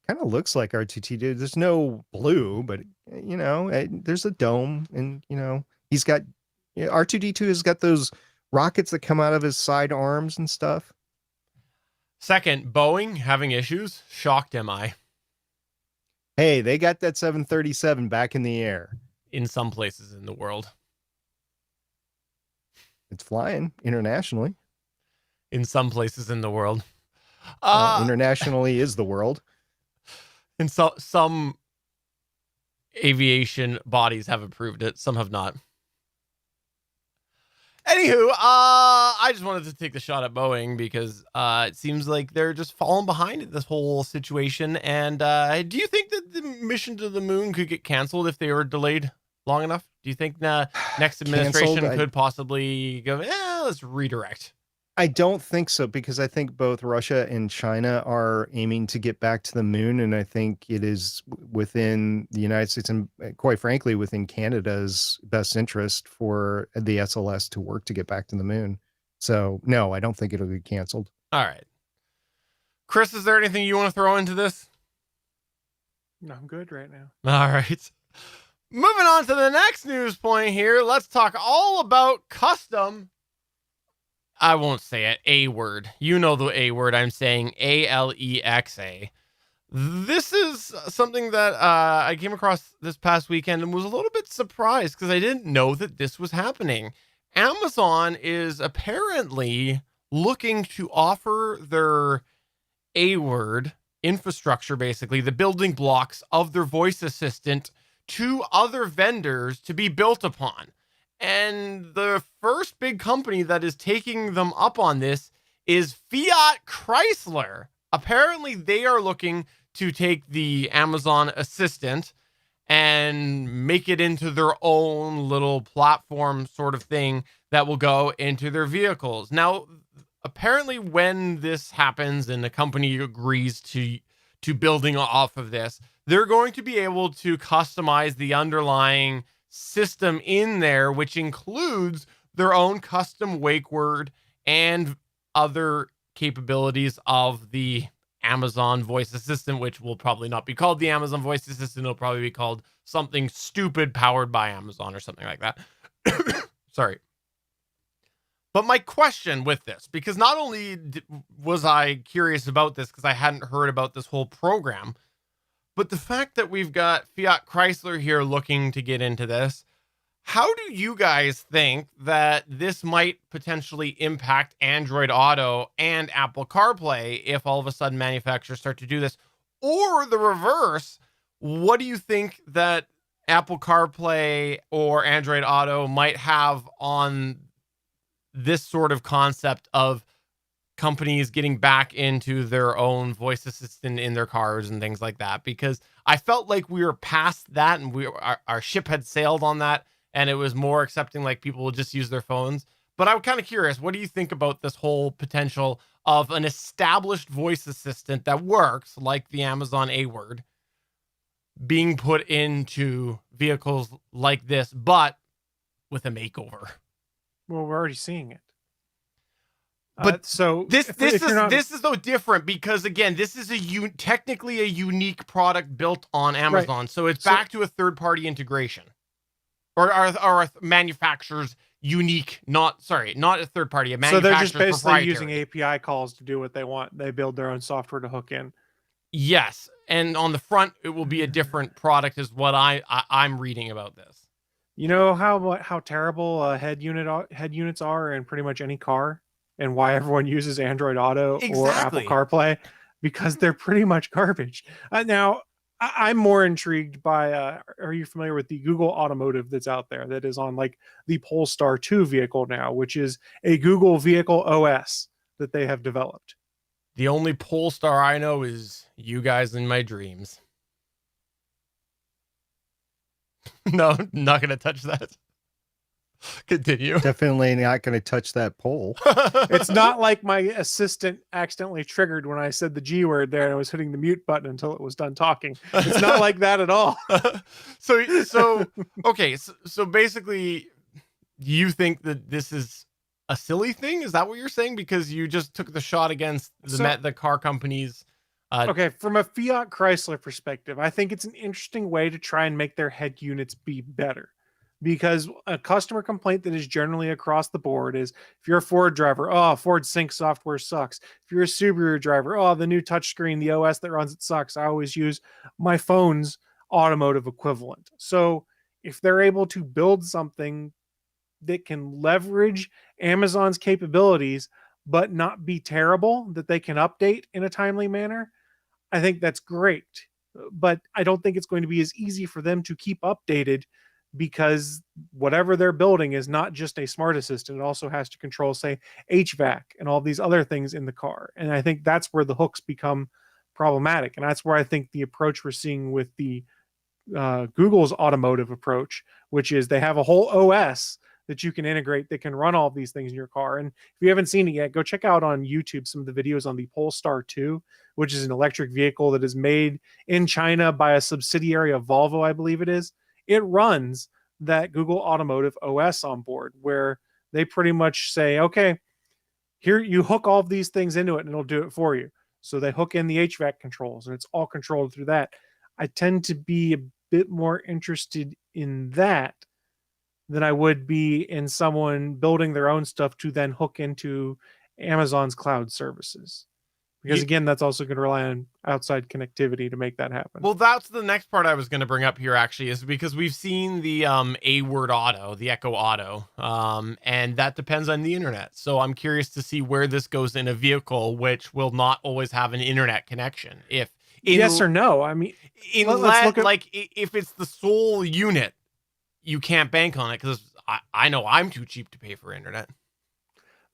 Kind of looks like R2-D2. There's no blue, but there's a dome, and he's got R2-D2 has got those rockets that come out of his side arms and stuff. Second, Boeing having issues. Shocked am I. Hey, they got that 737 back in the air. In some places in the world. It's flying internationally. In some places in the world. Internationally is the world. And so some aviation bodies have approved it. Some have not. Anywho, I just wanted to take the shot at Boeing because it seems like they're just falling behind in this whole situation. And do you think that the mission to the moon could get canceled if they were delayed long enough? Do you think next administration Canceled, could possibly go, let's redirect? I don't think so, because I think both Russia and China are aiming to get back to the moon, and I think it is within the United States and quite frankly within Canada's best interest for the SLS to work to get back to the moon. So no, I don't think it'll be canceled. All right. Chris, is there anything you want to throw into this? No, I'm good right now. All right. Moving on to the next news point here. Let's talk all about custom. I won't say it. A word. You know the A word I'm saying. Alexa. This is something that I came across this past weekend and was a little bit surprised because I didn't know that this was happening. Amazon is apparently looking to offer their A word infrastructure, basically the building blocks of their voice assistant, to other vendors to be built upon. And the first big company that is taking them up on this is Fiat Chrysler. Apparently, they are looking to take the Amazon Assistant and make it into their own little platform sort of thing that will go into their vehicles. Now, apparently, when this happens and the company agrees to building off of this, they're going to be able to customize the underlying system in there, which includes their own custom wake word and other capabilities of the Amazon voice assistant, which will probably not be called the Amazon voice assistant. It'll probably be called something stupid powered by Amazon or something like that. Sorry. But my question with this, because not only was I curious about this because I hadn't heard about this whole program, but the fact that we've got Fiat Chrysler here looking to get into this, how do you guys think that this might potentially impact Android Auto and Apple CarPlay if all of a sudden manufacturers start to do this? Or the reverse, what do you think that Apple CarPlay or Android Auto might have on this sort of concept of companies getting back into their own voice assistant in their cars and things like that? Because I felt like we were past that and our ship had sailed on that, and it was more accepting like people will just use their phones. But I'm kind of curious, what do you think about this whole potential of an established voice assistant that works like the Amazon A word being put into vehicles like this, but with a makeover? Well, we're already seeing it. But so this this is though different because again, this is technically a unique product built on Amazon, so it's back to a third-party integration, or a manufacturer's unique, not a third-party, a manufacturer's so they're just basically using API calls to do what they want. They build their own software to hook in. Yes, and on the front, it will be a different product, is what I'm reading about this. You know how terrible head units are in pretty much any car, and why everyone uses Android Auto or Apple CarPlay, because they're pretty much garbage. Now, I'm more intrigued by, are you familiar with the Google Automotive that's out there that is on like the Polestar 2 vehicle now, which is a Google vehicle OS that they have developed? The only Polestar I know is You Guys in My Dreams. No, not going to touch that. Continue. Definitely not going to touch that pole. It's not like my assistant accidentally triggered when I said the G word there and I was hitting the mute button until it was done talking. It's not like that at all. So okay. So basically you think that this is a silly thing? Is that what you're saying? Because you just took the shot against the car companies. Okay. From a Fiat Chrysler perspective, I think it's an interesting way to try and make their head units be better. Because a customer complaint that is generally across the board is, if you're a Ford driver, oh, Ford Sync software sucks. If you're a Subaru driver, oh, the new touchscreen, the OS that runs it sucks. I always use my phone's automotive equivalent. So if they're able to build something that can leverage Amazon's capabilities, but not be terrible, that they can update in a timely manner, I think that's great. But I don't think it's going to be as easy for them to keep updated, because whatever they're building is not just a smart assistant. It also has to control, say, HVAC and all these other things in the car. And I think that's where the hooks become problematic. And that's where I think the approach we're seeing with the Google's automotive approach, which is they have a whole OS that you can integrate that can run all of these things in your car. And if you haven't seen it yet, go check out on YouTube some of the videos on the Polestar 2, which is an electric vehicle that is made in China by a subsidiary of Volvo, I believe it is. It runs that Google Automotive OS on board, where they pretty much say, okay, here you hook all of these things into it and it'll do it for you. So they hook in the HVAC controls and it's all controlled through that. I tend to be a bit more interested in that than I would be in someone building their own stuff to then hook into Amazon's cloud services. Because again, that's also going to rely on outside connectivity to make that happen. Well, that's the next part I was going to bring up here, actually, is because we've seen the A-Word Auto, the Echo Auto, and that depends on the internet. So I'm curious to see where this goes in a vehicle, which will not always have an internet connection. Yes or no? I mean, unless, if it's the sole unit, you can't bank on it, because I know I'm too cheap to pay for internet.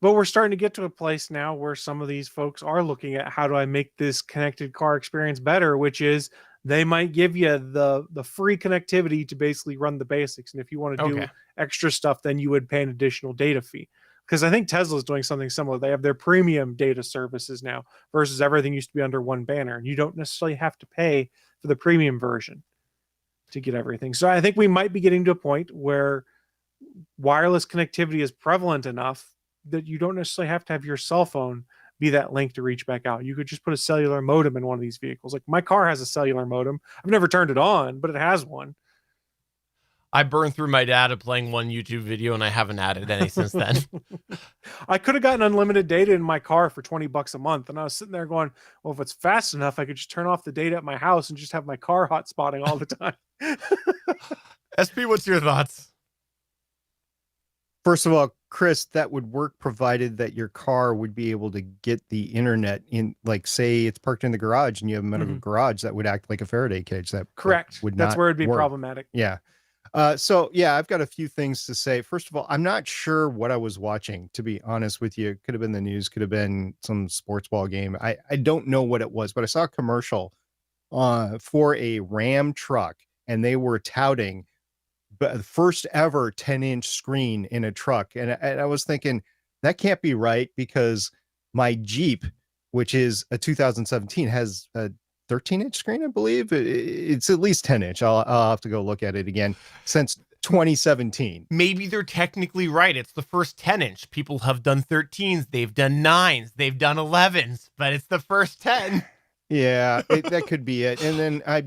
But we're starting to get to a place now where some of these folks are looking at how do I make this connected car experience better, which is they might give you the free connectivity to basically run the basics. And if you want to do extra stuff, then you would pay an additional data fee. Because I think Tesla is doing something similar. They have their premium data services now versus everything used to be under one banner. And you don't necessarily have to pay for the premium version to get everything. So I think we might be getting to a point where wireless connectivity is prevalent enough that you don't necessarily have to have your cell phone be that link to reach back out. You could just put a cellular modem in one of these vehicles. Like my car has a cellular modem. I've never turned it on, but it has one. I burned through my data playing one YouTube video and I haven't added any since then. I could have gotten unlimited data in my car for $20 a month. And I was sitting there going, well, if it's fast enough, I could just turn off the data at my house and just have my car hotspotting all the time. SP, what's your thoughts? First of all, Chris, that would work provided that your car would be able to get the internet in, like, say it's parked in the garage and you have a medical garage that would act like a Faraday cage. Correct. Would That's not where it'd be work. problematic. Yeah. So yeah, I've got a few things to say. First of all, I'm not sure what I was watching, to be honest with you. It could have been the news, could have been some sports ball game. I don't know what it was, but I saw a commercial for a Ram truck, and they were touting the first ever 10-inch screen in a truck. And I was thinking, that can't be right, because my Jeep, which is a 2017, has a 13-inch screen, I believe. It's at least 10-inch. I'll have to go look at it again. Since 2017. Maybe they're technically right. It's the first 10-inch. People have done 13s, they've done 9s, they've done 11s, but it's the first 10. Yeah, that could be it. And then I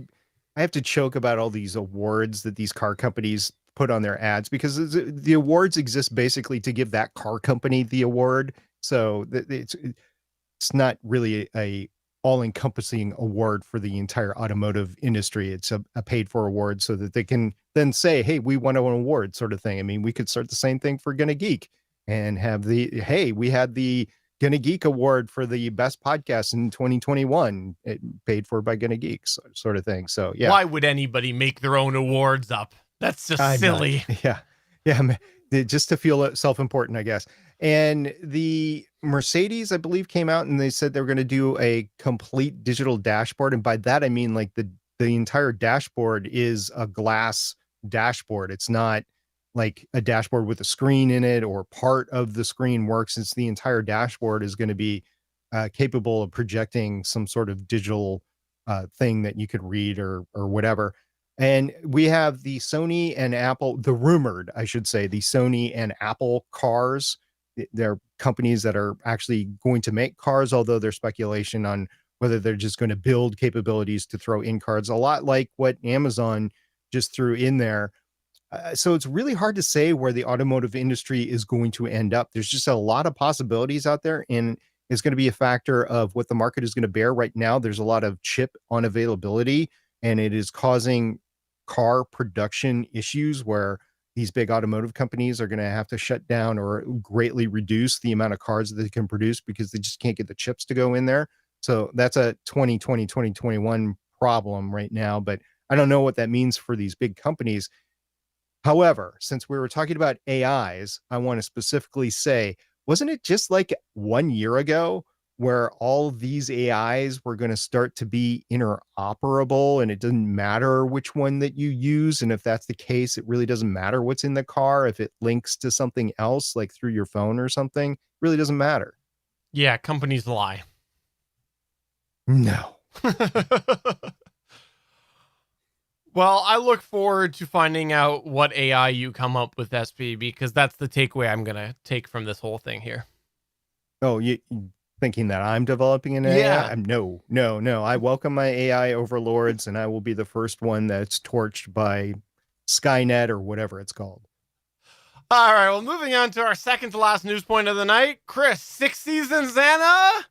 have to choke about all these awards that these car companies put on their ads, because the awards exist basically to give that car company the award. So it's not really a all-encompassing award for the entire automotive industry. It's a paid-for award so that they can then say, hey, we won an award, sort of thing. I mean, we could start the same thing for Gonna Geek and have hey, we had the Gonna Geek award for the best podcast in 2021, paid for by Gonna Geek, sort of thing. So yeah. Why would anybody make their own awards up? That's just silly. Yeah. Just to feel self-important, I guess. And the Mercedes, I believe, came out and they said they were going to do a complete digital dashboard. And by that, I mean, like, the entire dashboard is a glass dashboard. It's not like a dashboard with a screen in it or part of the screen works. It's the entire dashboard is going to be capable of projecting some sort of digital thing that you could read or whatever. And we have the Sony and Apple, the Sony and Apple cars. They're companies that are actually going to make cars, although there's speculation on whether they're just going to build capabilities to throw in cars, a lot like what Amazon just threw in there. So it's really hard to say where the automotive industry is going to end up. There's just a lot of possibilities out there, and it's going to be a factor of what the market is going to bear. Right now, there's a lot of chip unavailability, and it is causing car production issues where these big automotive companies are going to have to shut down or greatly reduce the amount of cars that they can produce because they just can't get the chips to go in there. So that's a 2020, 2021 problem right now, but I don't know what that means for these big companies. However, since we were talking about AIs, I want to specifically say, wasn't it just like 1 year ago where all these AIs were going to start to be interoperable, and it doesn't matter which one that you use. And if that's the case, it really doesn't matter what's in the car. If it links to something else, like through your phone or something, it really doesn't matter. Yeah, companies lie. No. Well, I look forward to finding out what AI you come up with, SP, because that's the takeaway I'm going to take from this whole thing here. Oh, you thinking that I'm developing an Yeah. AI? No. I welcome my AI overlords, and I will be the first one that's torched by Skynet or whatever it's called. All right, well, moving on to our second to last news point of the night. Chris, 6 seasons, Anna?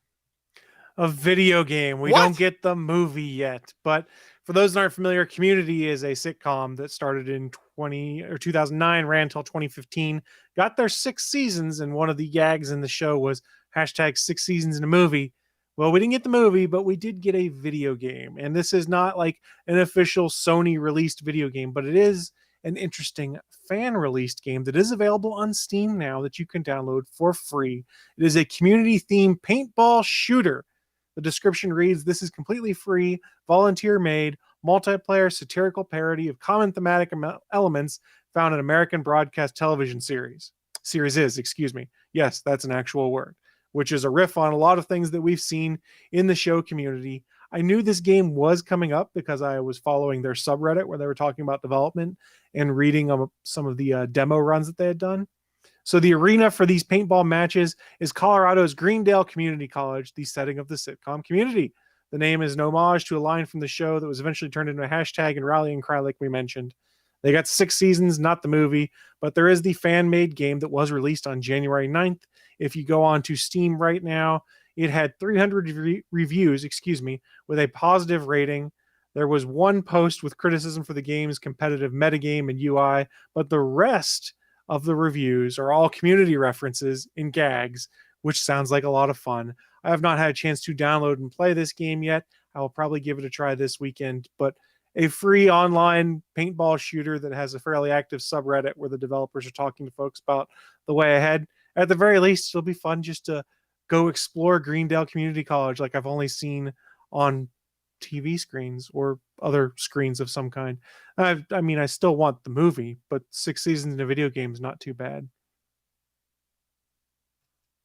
A video game. We What? don't get the movie yet, but for those that aren't familiar, Community is a sitcom that started in 2009, ran until 2015, got their 6 seasons, and one of the gags in the show was hashtag 6 seasons in a movie. Well, we didn't get the movie, but we did get a video game, and this is not like an official Sony released video game, but it is an interesting fan released game that is available on Steam now that you can download for free. It is a community themed paintball shooter. The description reads, "This is completely free, volunteer made, multiplayer satirical parody of common thematic elements found in American broadcast television series." Yes, that's an actual word, which is a riff on a lot of things that we've seen in the show Community. I knew this game was coming up because I was following their subreddit where they were talking about development and reading some of the demo runs that they had done. So the arena for these paintball matches is Colorado's Greendale Community College, the setting of the sitcom Community. The name is an homage to a line from the show that was eventually turned into a hashtag and rallying cry like we mentioned. They got 6 seasons, not the movie, but there is the fan-made game that was released on January 9th. If you go on to Steam right now, it had 300 reviews, with a positive rating. There was one post with criticism for the game's competitive metagame and UI, but the rest of the reviews are all community references in gags, which sounds like a lot of fun. I have not had a chance to download and play this game yet. I will probably give it a try this weekend, but a free online paintball shooter that has a fairly active subreddit where the developers are talking to folks about the way ahead. At the very least, it'll be fun just to go explore Greendale Community College like I've only seen on TV screens or other screens of some kind. I mean, I still want the movie, but 6 seasons in a video game is not too bad.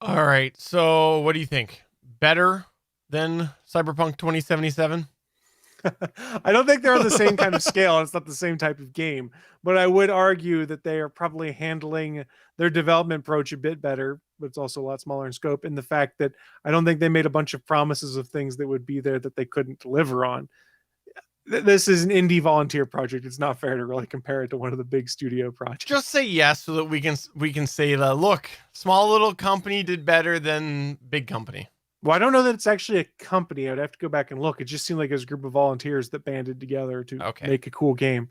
All right, so what do you think? Better than Cyberpunk 2077? I don't think they're on the same kind of scale. It's not the same type of game, but I would argue that they are probably handling their development approach a bit better, but it's also a lot smaller in scope. In the fact that I don't think they made a bunch of promises of things that would be there that they couldn't deliver on. This is an indie volunteer project. It's not fair to really compare it to one of the big studio projects. Just say yes so that we can say that, look, small little company did better than big company. Well, I don't know that it's actually a company. I'd have to go back and look. It just seemed like it was a group of volunteers that banded together to make a cool game.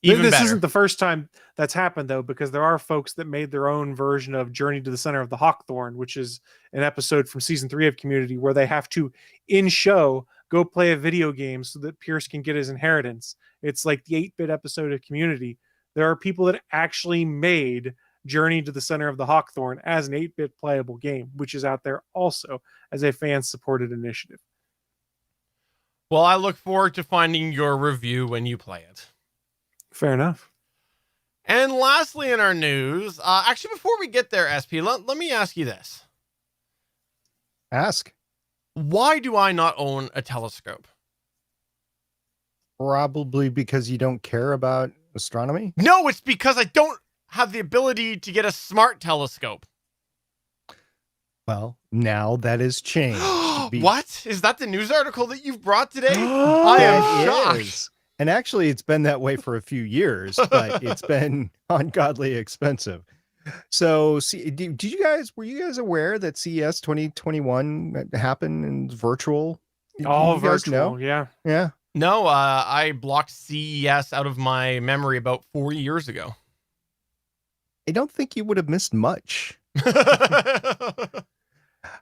This isn't the first time that's happened, though, because there are folks that made their own version of Journey to the Center of the Hawkthorn, which is an episode from season 3 of Community where they have to, in show, go play a video game so that Pierce can get his inheritance. It's like the 8-bit episode of Community. There are people that actually made Journey to the Center of the Hawkthorn as an 8-bit playable game, which is out there also as a fan-supported initiative. Well, I look forward to finding your review when you play it. Fair enough. And lastly in our news, actually before we get there, SP, let me ask you this. Ask. Why do I not own a telescope? Probably because you don't care about astronomy. No, it's because I don't have the ability to get a smart telescope. Well, now that has changed. What? Is that the news article that you've brought today? I am shocked. And actually, it's been that way for a few years, but it's been ungodly expensive. So, were you guys aware that CES 2021 happened and virtual? All virtual, yeah. Yeah. No, I blocked CES out of my memory about 4 years ago. I don't think you would have missed much.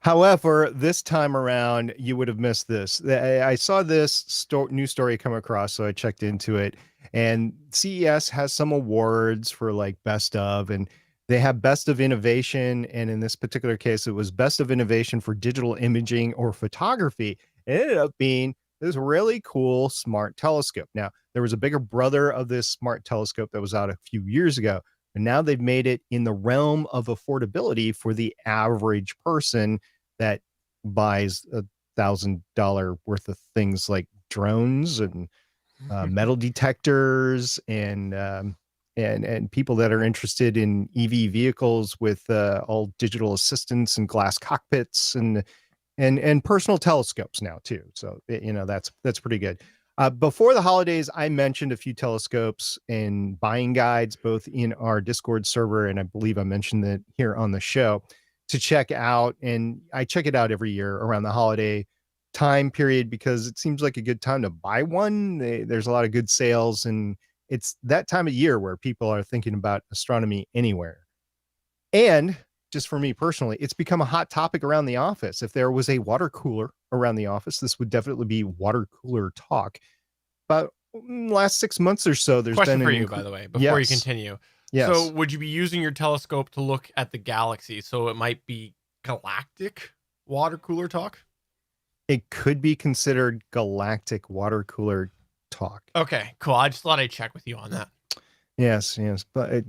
However, this time around, you would have missed this. I saw this news story come across, so I checked into it. And CES has some awards for like best of, and They have best of innovation, and in this particular case, it was best of innovation for digital imaging or photography. It ended up being this really cool smart telescope. Now, there was a bigger brother of this smart telescope that was out a few years ago, but now they've made it in the realm of affordability for the average person that buys $1,000 worth of things like drones and metal detectors and people that are interested in EV vehicles with all digital assistants and glass cockpits and personal telescopes now too. So that's pretty good. Before the holidays, I mentioned a few telescopes and buying guides, both in our Discord server, and I believe I mentioned that here on the show to check out. And I check it out every year around the holiday time period because it seems like a good time to buy one. There's a lot of good sales, and it's that time of year where people are thinking about astronomy anywhere. And just for me personally, it's become a hot topic around the office. If there was a water cooler around the office, this would definitely be water cooler talk. But last 6 months or so, there's Question been for you, by the way, before you continue. Yes. So would you be using your telescope to look at the galaxy? So it might be galactic water cooler talk? It could be considered galactic water cooler talk. Okay, cool. I just thought I'd check with you on that. Yes. But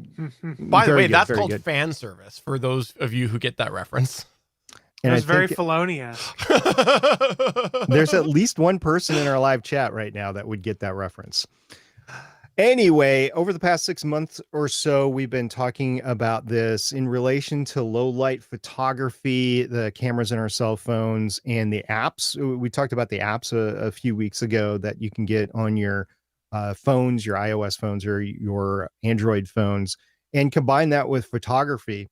by the way, that's called fan service for those of you who get that reference. It was very Filoni-esque. There's at least one person in our live chat right now that would get that reference. Anyway, over the past 6 months or so, we've been talking about this in relation to low light photography, the cameras in our cell phones, and the apps. We talked about the apps a few weeks ago that you can get on your phones, your iOS phones or your Android phones, and combine that with photography.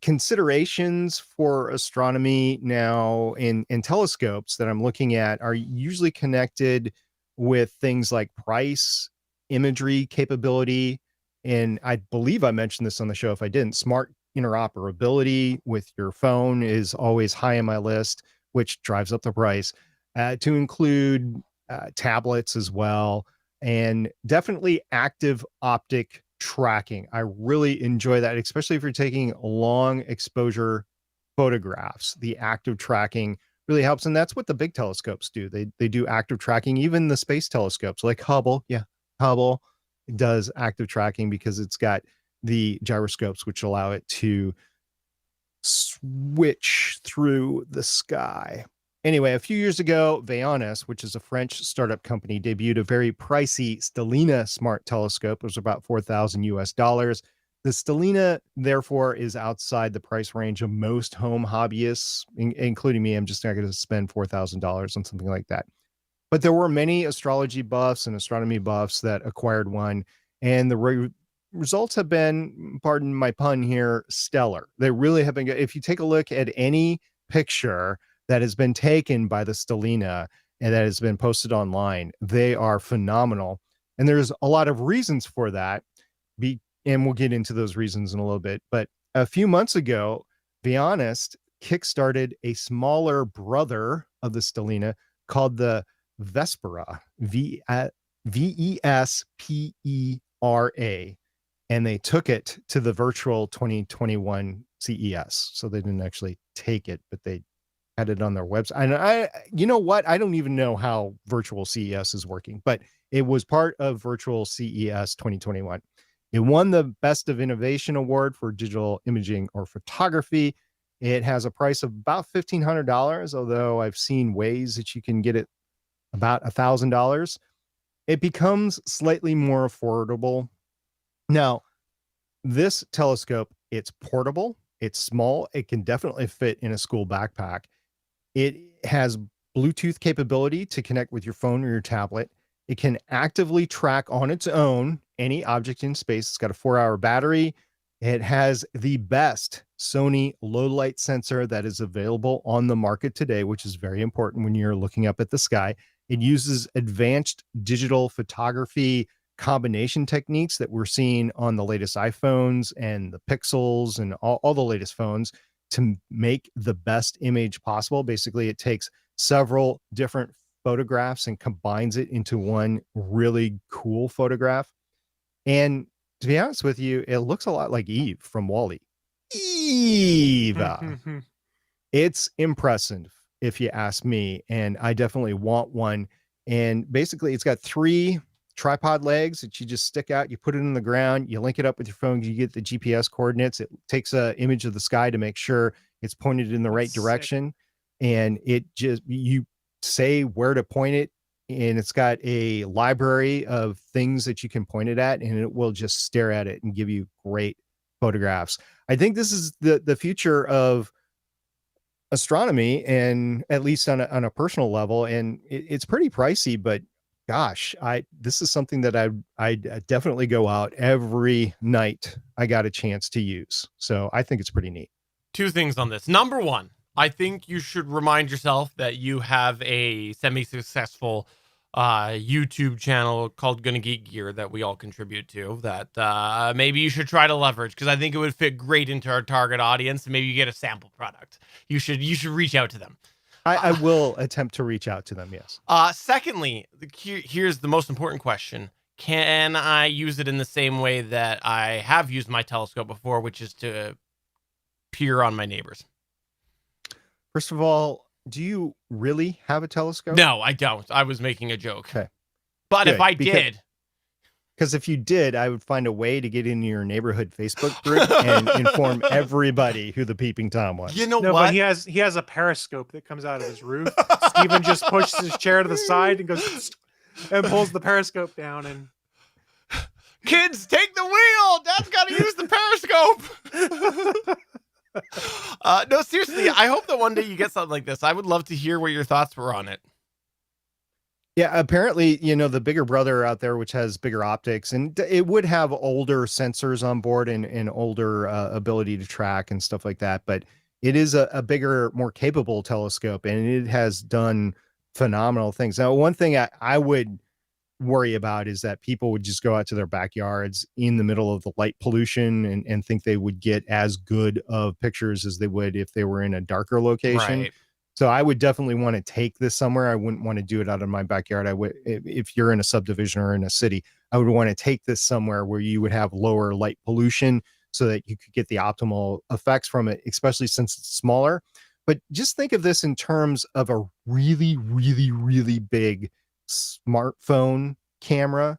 Considerations for astronomy now in telescopes that I'm looking at are usually connected with things like price, imagery capability, and I believe I mentioned this on the show. If I didn't, smart interoperability with your phone is always high on my list, which drives up the price, to include tablets as well, and definitely active optic tracking. I really enjoy that, especially if you're taking long exposure photographs. The active tracking really helps, and that's what the big telescopes do. They do active tracking. Even the space telescopes like Hubble, Hubble does active tracking because it's got the gyroscopes which allow it to switch through the sky. Anyway, a few years ago, Vaonis, which is a French startup company, debuted a very pricey Stellina smart telescope. It was about $4,000. The Stellina, therefore, is outside the price range of most home hobbyists, including me. I'm just not going to spend $4,000 on something like that. But there were many astrology buffs and astronomy buffs that acquired one, and the results have been, pardon my pun here, stellar. They really have been good. If you take a look at any picture that has been taken by the Stellina and that has been posted online, they are phenomenal. And there's a lot of reasons for that, and we'll get into those reasons in a little bit. But a few months ago, Vaonis kickstarted a smaller brother of the Stellina called the Vespera, Vespera, and they took it to the virtual 2021 CES. So they didn't actually take it, but they had it on their website. And you know what? I don't even know how virtual CES is working, but it was part of virtual CES 2021. It won the Best of Innovation Award for digital imaging or photography. It has a price of about $1,500, although I've seen ways that you can get it about $1,000. It becomes slightly more affordable. Now, this telescope, it's portable, it's small, it can definitely fit in a school backpack. It has Bluetooth capability to connect with your phone or your tablet. It can actively track on its own any object in space. It's got a 4-hour battery. It has the best Sony low light sensor that is available on the market today, which is very important when you're looking up at the sky. It uses advanced digital photography combination techniques that we're seeing on the latest iPhones and the Pixels and all the latest phones to make the best image possible. Basically, it takes several different photographs and combines it into one really cool photograph. And To be honest with you, it looks a lot like Eve from Wall-E. Eve. It's impressive, if you ask me, and I definitely want one. And basically, it's got 3 tripod legs that you just stick out. You put it in the ground. You link it up with your phone. You get the GPS coordinates. It takes an image of the sky to make sure it's pointed in the right That's sick. direction. And it just, you say where to point it. And it's got a library of things that you can point it at, and it will just stare at it and give you great photographs. I think this is the future of astronomy, and at least on a personal level, and it's pretty pricey, but gosh, this is something that I definitely go out every night I got a chance to use. So I think it's pretty neat. 2 things on this. Number 1, I think you should remind yourself that you have a semi-successful YouTube channel called Gonna Geek Gear that we all contribute to, that maybe you should try to leverage, because I think it would fit great into our target audience, and maybe you get a sample product. You should reach out to them. I will attempt to reach out to them, yes. Secondly, here's the most important question. Can I use it in the same way that I have used my telescope before, which is to peer on my neighbors? First of all, do you really have a telescope? No, I don't. I was making a joke. Okay. But Good, if I did, because if you did, I would find a way to get into your neighborhood Facebook group and inform everybody who the Peeping Tom was. you know No, what? but he has a periscope that comes out of his roof. Steven just pushes his chair to the side and goes and pulls the periscope down, and Kids, take the wheel. Dad's got to use the periscope. No, seriously, I hope that one day you get something like this. I would love to hear what your thoughts were on it. Yeah, apparently, the bigger brother out there, which has bigger optics, and it would have older sensors on board and older ability to track and stuff like that. But it is a bigger, more capable telescope, and it has done phenomenal things. Now, one thing I would worry about is that people would just go out to their backyards in the middle of the light pollution and think they would get as good of pictures as they would if they were in a darker location. Right. So I would definitely want to take this somewhere. I wouldn't want to do it out of my backyard. I would, if you're in a subdivision or in a city, I would want to take this somewhere where you would have lower light pollution so that you could get the optimal effects from it, especially since it's smaller. But just think of this in terms of a really, really, really big smartphone camera,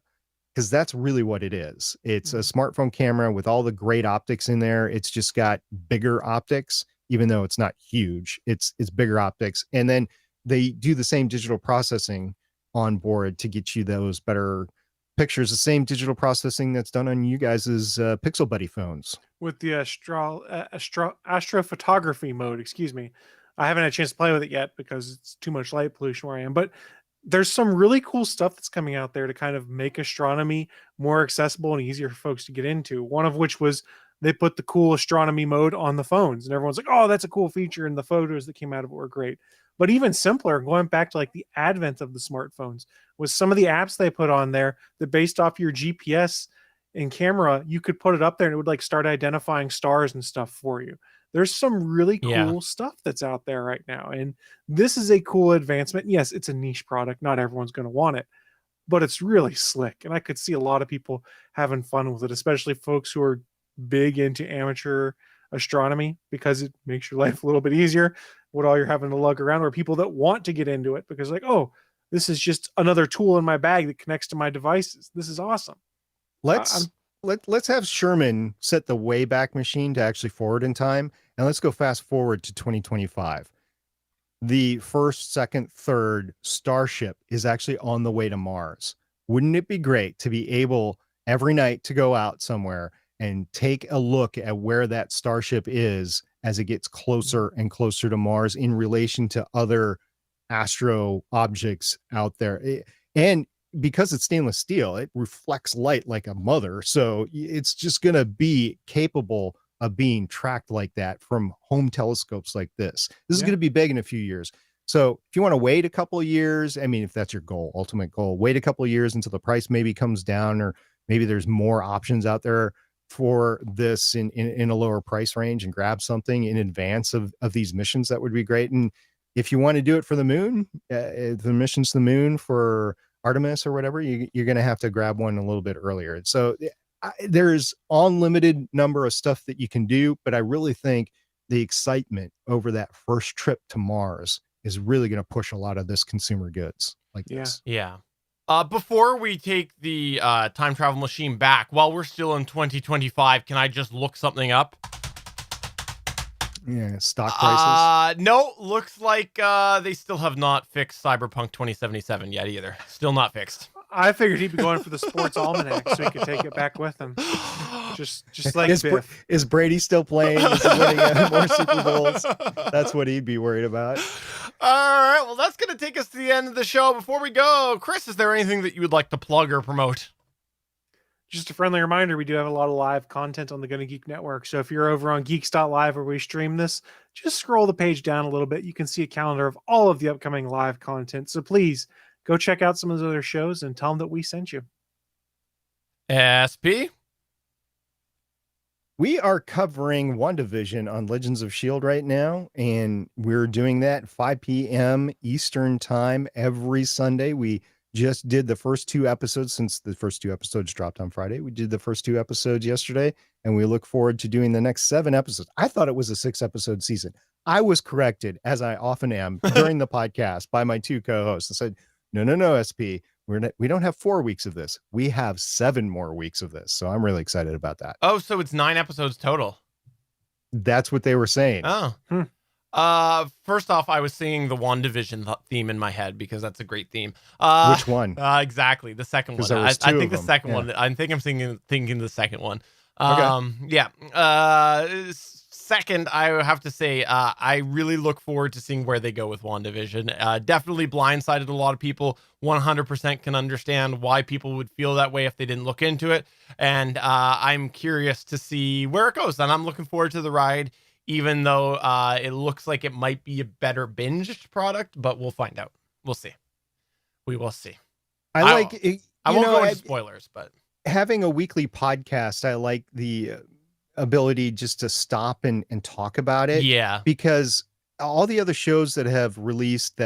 because that's really what it is. It's a smartphone camera with all the great optics in there. It's just got bigger optics. Even though it's not huge, it's bigger optics. And then they do the same digital processing on board to get you those better pictures, the same digital processing that's done on you guys's Pixel Buddy phones. with the astrophotography mode, excuse me. I haven't had a chance to play with it yet because it's too much light pollution where I am, but there's some really cool stuff that's coming out there to kind of make astronomy more accessible and easier for folks to get into. One of which was they put the cool astronomy mode on the phones, and everyone's like, oh, that's a cool feature. And the photos that came out of it were great. But even simpler, going back to like the advent of the smartphones, was some of the apps they put on there that based off your GPS and camera, you could put it up there and it would like start identifying stars and stuff for you. There's some really cool stuff that's out there right now. And this is a cool advancement. Yes, it's a niche product. Not everyone's going to want it, but it's really slick. And I could see a lot of people having fun with it, especially folks who are big into amateur astronomy, because it makes your life a little bit easier with all you're having to lug around, or people that want to get into it because like, oh, this is just another tool in my bag that connects to my devices. This is awesome. Let's have Sherman set the Wayback Machine to actually forward in time, and let's go fast forward to 2025. The first, second, third Starship is actually on the way to Mars. Wouldn't it be great to be able every night to go out somewhere and take a look at where that Starship is as it gets closer and closer to Mars in relation to other astro objects out there? And because it's stainless steel, it reflects light like a mother. So it's just going to be capable of being tracked like that from home telescopes like this. This is going to be big in a few years. So if you want to wait a couple of years, I mean, if that's your goal, ultimate goal, wait a couple of years until the price maybe comes down, or maybe there's more options out there for this in a lower price range, and grab something in advance of these missions. That would be great. And if you want to do it for the moon, the missions to the moon for Artemis or whatever, you're going to have to grab one a little bit earlier. So there's unlimited number of stuff that you can do, but I really think the excitement over that first trip to Mars is really going to push a lot of this consumer goods like Yeah. this. Yeah. Before we take the time travel machine back, while we're still in 2025, can I just look something up? Yeah, stock prices. No, looks like they still have not fixed Cyberpunk 2077 yet either. Still not fixed. I figured he'd be going for the sports almanac so he could take it back with him. Just like Biff. Is Brady still playing? Is he winning more Super Bowls? That's what he'd be worried about. All right, well, that's going to take us to the end of the show. Before we go, Chris, is there anything that you would like to plug or promote? Just a friendly reminder, we do have a lot of live content on the Gonna Geek Network. So if you're over on geeks.live where we stream this, just scroll the page down a little bit. You can see a calendar of all of the upcoming live content. So please go check out some of those other shows and tell them that we sent you. SP? We are covering WandaVision on Legends of S.H.I.E.L.D. right now, and we're doing that 5 p.m. Eastern time every Sunday. We just did the first 2 episodes since the first 2 episodes dropped on Friday. We did the first 2 episodes yesterday, and we look forward to doing the next 7 episodes. I thought it was a 6-episode season. I was corrected, as I often am, during the podcast by my 2 co-hosts. I said, no, SP. We don't have 4 weeks of this. We have 7 more weeks of this. So I'm really excited about that. Oh, so it's 9 episodes total. That's what they were saying. Oh. First off, I was singing the WandaVision theme in my head because that's a great theme. Which one? Exactly, the second one. There was I 2 think of the them. second Yeah. one. I think I'm thinking the second one. Okay. Yeah. Second, I have to say, I really look forward to seeing where they go with WandaVision. Definitely blindsided a lot of people. 100% can understand why people would feel that way if they didn't look into it. And I'm curious to see where it goes. And I'm looking forward to the ride, even though it looks like it might be a better binged product, but we'll find out. We'll see. We will see. I like it. I won't go into spoilers, but having a weekly podcast, I like the ability just to stop and talk about it. yeah. Because all the other shows that have released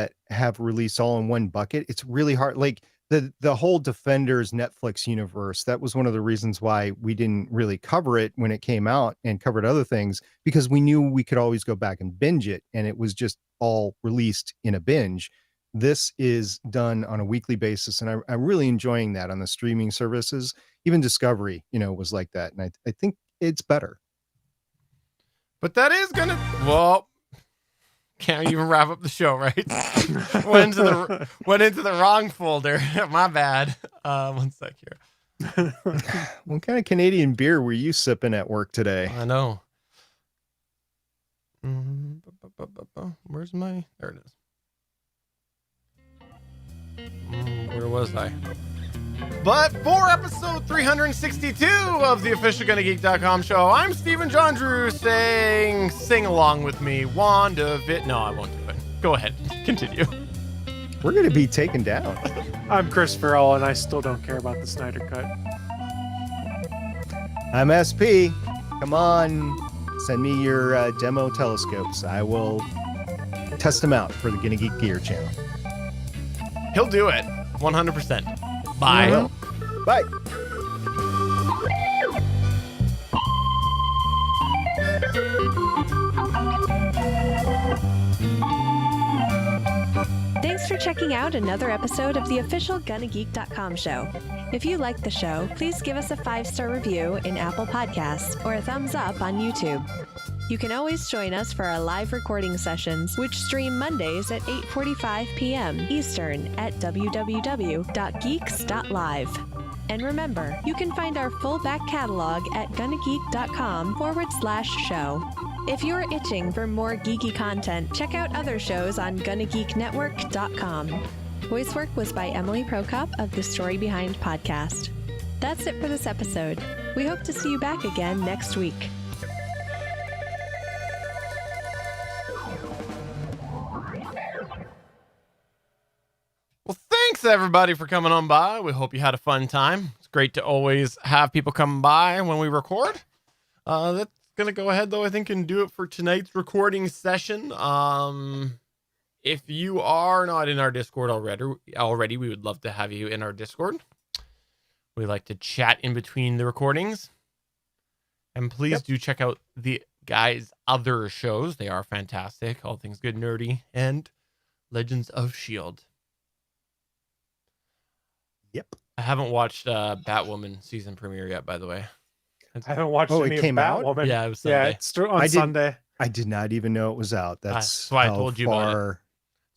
all in one bucket, it's really hard. Like the whole Defenders Netflix universe, that was one of the reasons why we didn't really cover it when it came out and covered other things, because we knew we could always go back and binge it, and it was just all released in a binge. This is done on a weekly basis, and I'm really enjoying that on the streaming services. Even Discovery, was like that, and I think it's better. But that is gonna, well, can't even wrap up the show, right? went into the wrong folder. My bad. One sec here. What kind of Canadian beer were you sipping at work today? I know. Where's my, there it is. Where was I? But for episode 362 of the official GonnaGeek.com show, I'm Stephen John Drew saying, sing along with me, WandaVision. No, I won't do it. Go ahead. Continue. We're going to be taken down. I'm Chris Farrell, and I still don't care about the Snyder Cut. I'm SP. Come on. Send me your demo telescopes. I will test them out for the Gonna Geek Gear channel. He'll do it. 100%. Bye. Well, bye. Thanks for checking out another episode of the official GonnaGeek.com show. If you like the show, please give us a 5-star review in Apple Podcasts or a thumbs up on YouTube. You can always join us for our live recording sessions, which stream Mondays at 8:45 p.m. Eastern at www.geeks.live. And remember, you can find our full back catalog at GonnaGeek.com/show. If you're itching for more geeky content, check out other shows on GonnaGeekNetwork.com. Voice work was by Emily Prokop of the Story Behind podcast. That's it for this episode. We hope to see you back again next week. Well, thanks everybody for coming on by. We hope you had a fun time. It's great to always have people come by when we record. That's gonna go ahead though, I think, and do it for tonight's recording session. If you are not in our Discord already, we would love to have you in our Discord. We like to chat in between the recordings. And please do check out the guys' other shows. They are fantastic. All Things Good Nerdy and Legends of S.H.I.E.L.D. Yep. I haven't watched Batwoman season premiere yet, by the way. I haven't watched Oh, it any came of out? Batwoman. Yeah, it was Yeah, Sunday. it's on I didn't- Sunday. I did not even know it was out. That's why I how told you about it. far.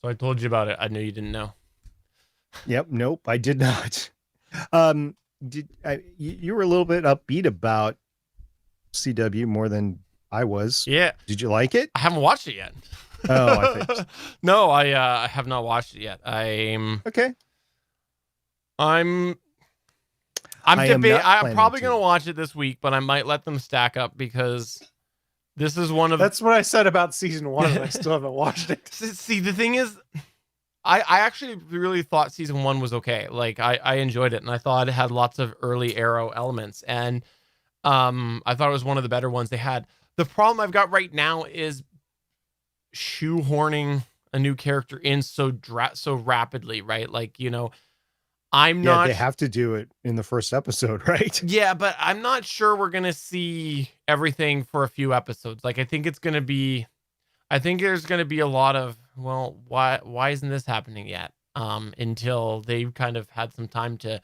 So I told you about it. I knew you didn't know. Yep. Nope. I did not. You were a little bit upbeat about CW more than I was. Yeah, Did you like it? I haven't watched it yet. Oh, I think so. No, I have not watched it yet. I'm Okay. I'm I am not I'm planning probably to. gonna watch it this week, but I might let them stack up because this is one of That's what I said about season 1, and I still haven't watched it. See, the thing is, I actually really thought season 1 was okay. Like I enjoyed it, and I thought it had lots of early Arrow elements, and I thought it was one of the better ones they had. The problem I've got right now is shoehorning a new character in so rapidly, right? Like, you know, I'm Yeah, not. they have to do it in the first episode, right? Yeah, but I'm not sure we're gonna see everything for a few episodes. Like, I think there's gonna be a lot of, well, why isn't this happening yet? Until they've kind of had some time to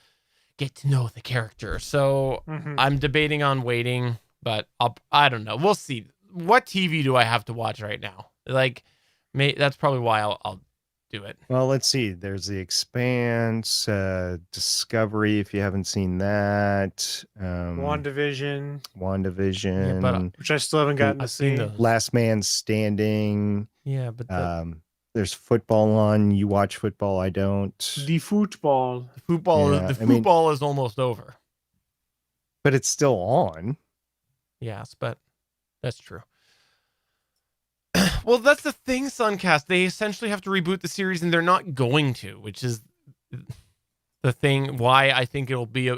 get to know the character. So Mhm. I'm debating on waiting, but I don't know. We'll see. What TV do I have to watch right now? Like, that's probably why I'll do it. Well, let's see. There's The Expanse, Discovery, if you haven't seen that. WandaVision, WandaVision, Yeah, but, which I still haven't gotten to I've seen see. those. Last Man Standing. Yeah, but There's football on. You watch football. I don't. The football. football Yeah, the I mean- football is almost over. But it's still on. Yes, but that's true. Well, that's the thing, Suncast. They essentially have to reboot the series, and they're not going to, which is the thing. Why I think it'll be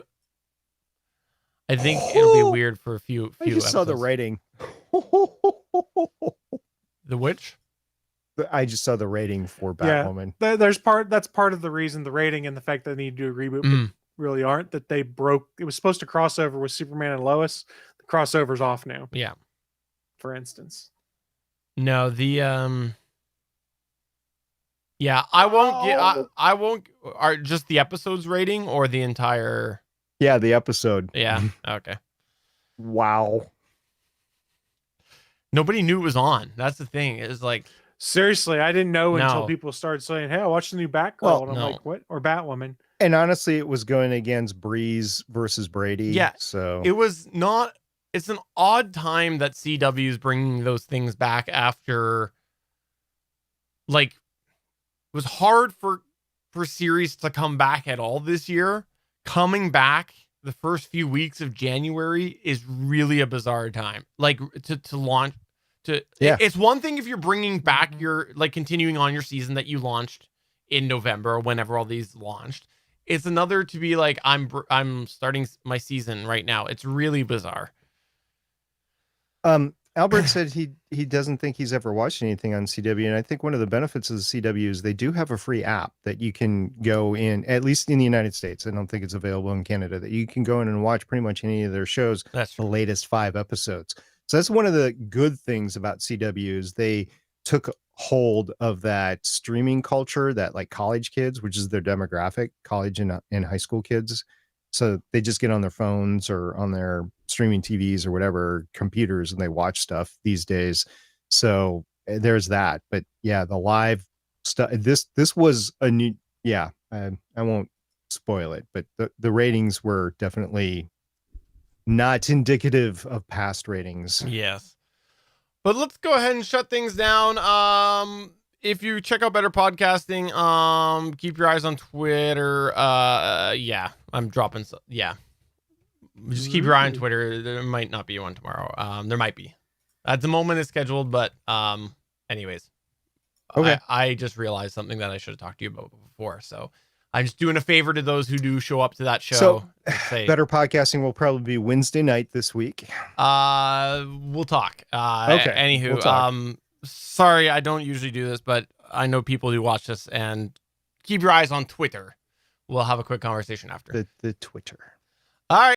weird for a few. I just saw the episodes. rating. The which? I just saw the rating for Yeah. Batwoman. That's part of the reason, the rating and the fact that they need to do a reboot, but Mm. really aren't. That they broke. It was supposed to cross over with Superman and Lois. The crossover's off now, Yeah. for instance. No, the Yeah, I won't get. I won't. Are just the episodes rating or the entire? Yeah, the episode. Yeah. Okay. Wow. Nobody knew it was on. That's the thing. It's like, Seriously, I didn't know until No. people started saying, "Hey, I watched the new Batgirl," Well, and I'm no. like, "What?" Or Batwoman. And honestly, it was going against Breeze versus Brady. Yeah, So it was not. It's an odd time that CW is bringing those things back after. Like, it was hard for series to come back at all this year. Coming back the first few weeks of January is really a bizarre time. Like to launch. Yeah. It's one thing if you're bringing back your, like, continuing on your season that you launched in November or whenever all these launched. It's another to be like, I'm starting my season right now. It's really bizarre. Albert said he doesn't think he's ever watched anything on CW, and I think one of the benefits of the CW is they do have a free app that you can go in, at least in the United States. I don't think it's available in Canada, that you can go in and watch pretty much any of their shows, That's the true. latest 5 episodes. So that's one of the good things about CW is they took hold of that streaming culture that, like, college kids, which is their demographic, college and high school kids. So they just get on their phones or on their streaming TVs or whatever computers and they watch stuff these days. So there's that. But yeah, the live stuff. This was a new. Yeah, I won't spoil it, but the ratings were definitely not indicative of past ratings. Yes. But let's go ahead and shut things down. If you check out Better Podcasting, keep your eyes on Twitter. Yeah, I'm dropping. Yeah. Just keep your eye on Twitter. There might not be one tomorrow. There might be. At the moment it's scheduled, but anyways. Okay. I just realized something that I should have talked to you about before. So I'm just doing a favor to those who do show up to that show. So Say, Better Podcasting will probably be Wednesday night this week. we'll talk. Okay, Anywho, we'll talk. sorry, I don't usually do this, but I know people who watch this, and keep your eyes on Twitter. We'll have a quick conversation after. The Twitter. All right.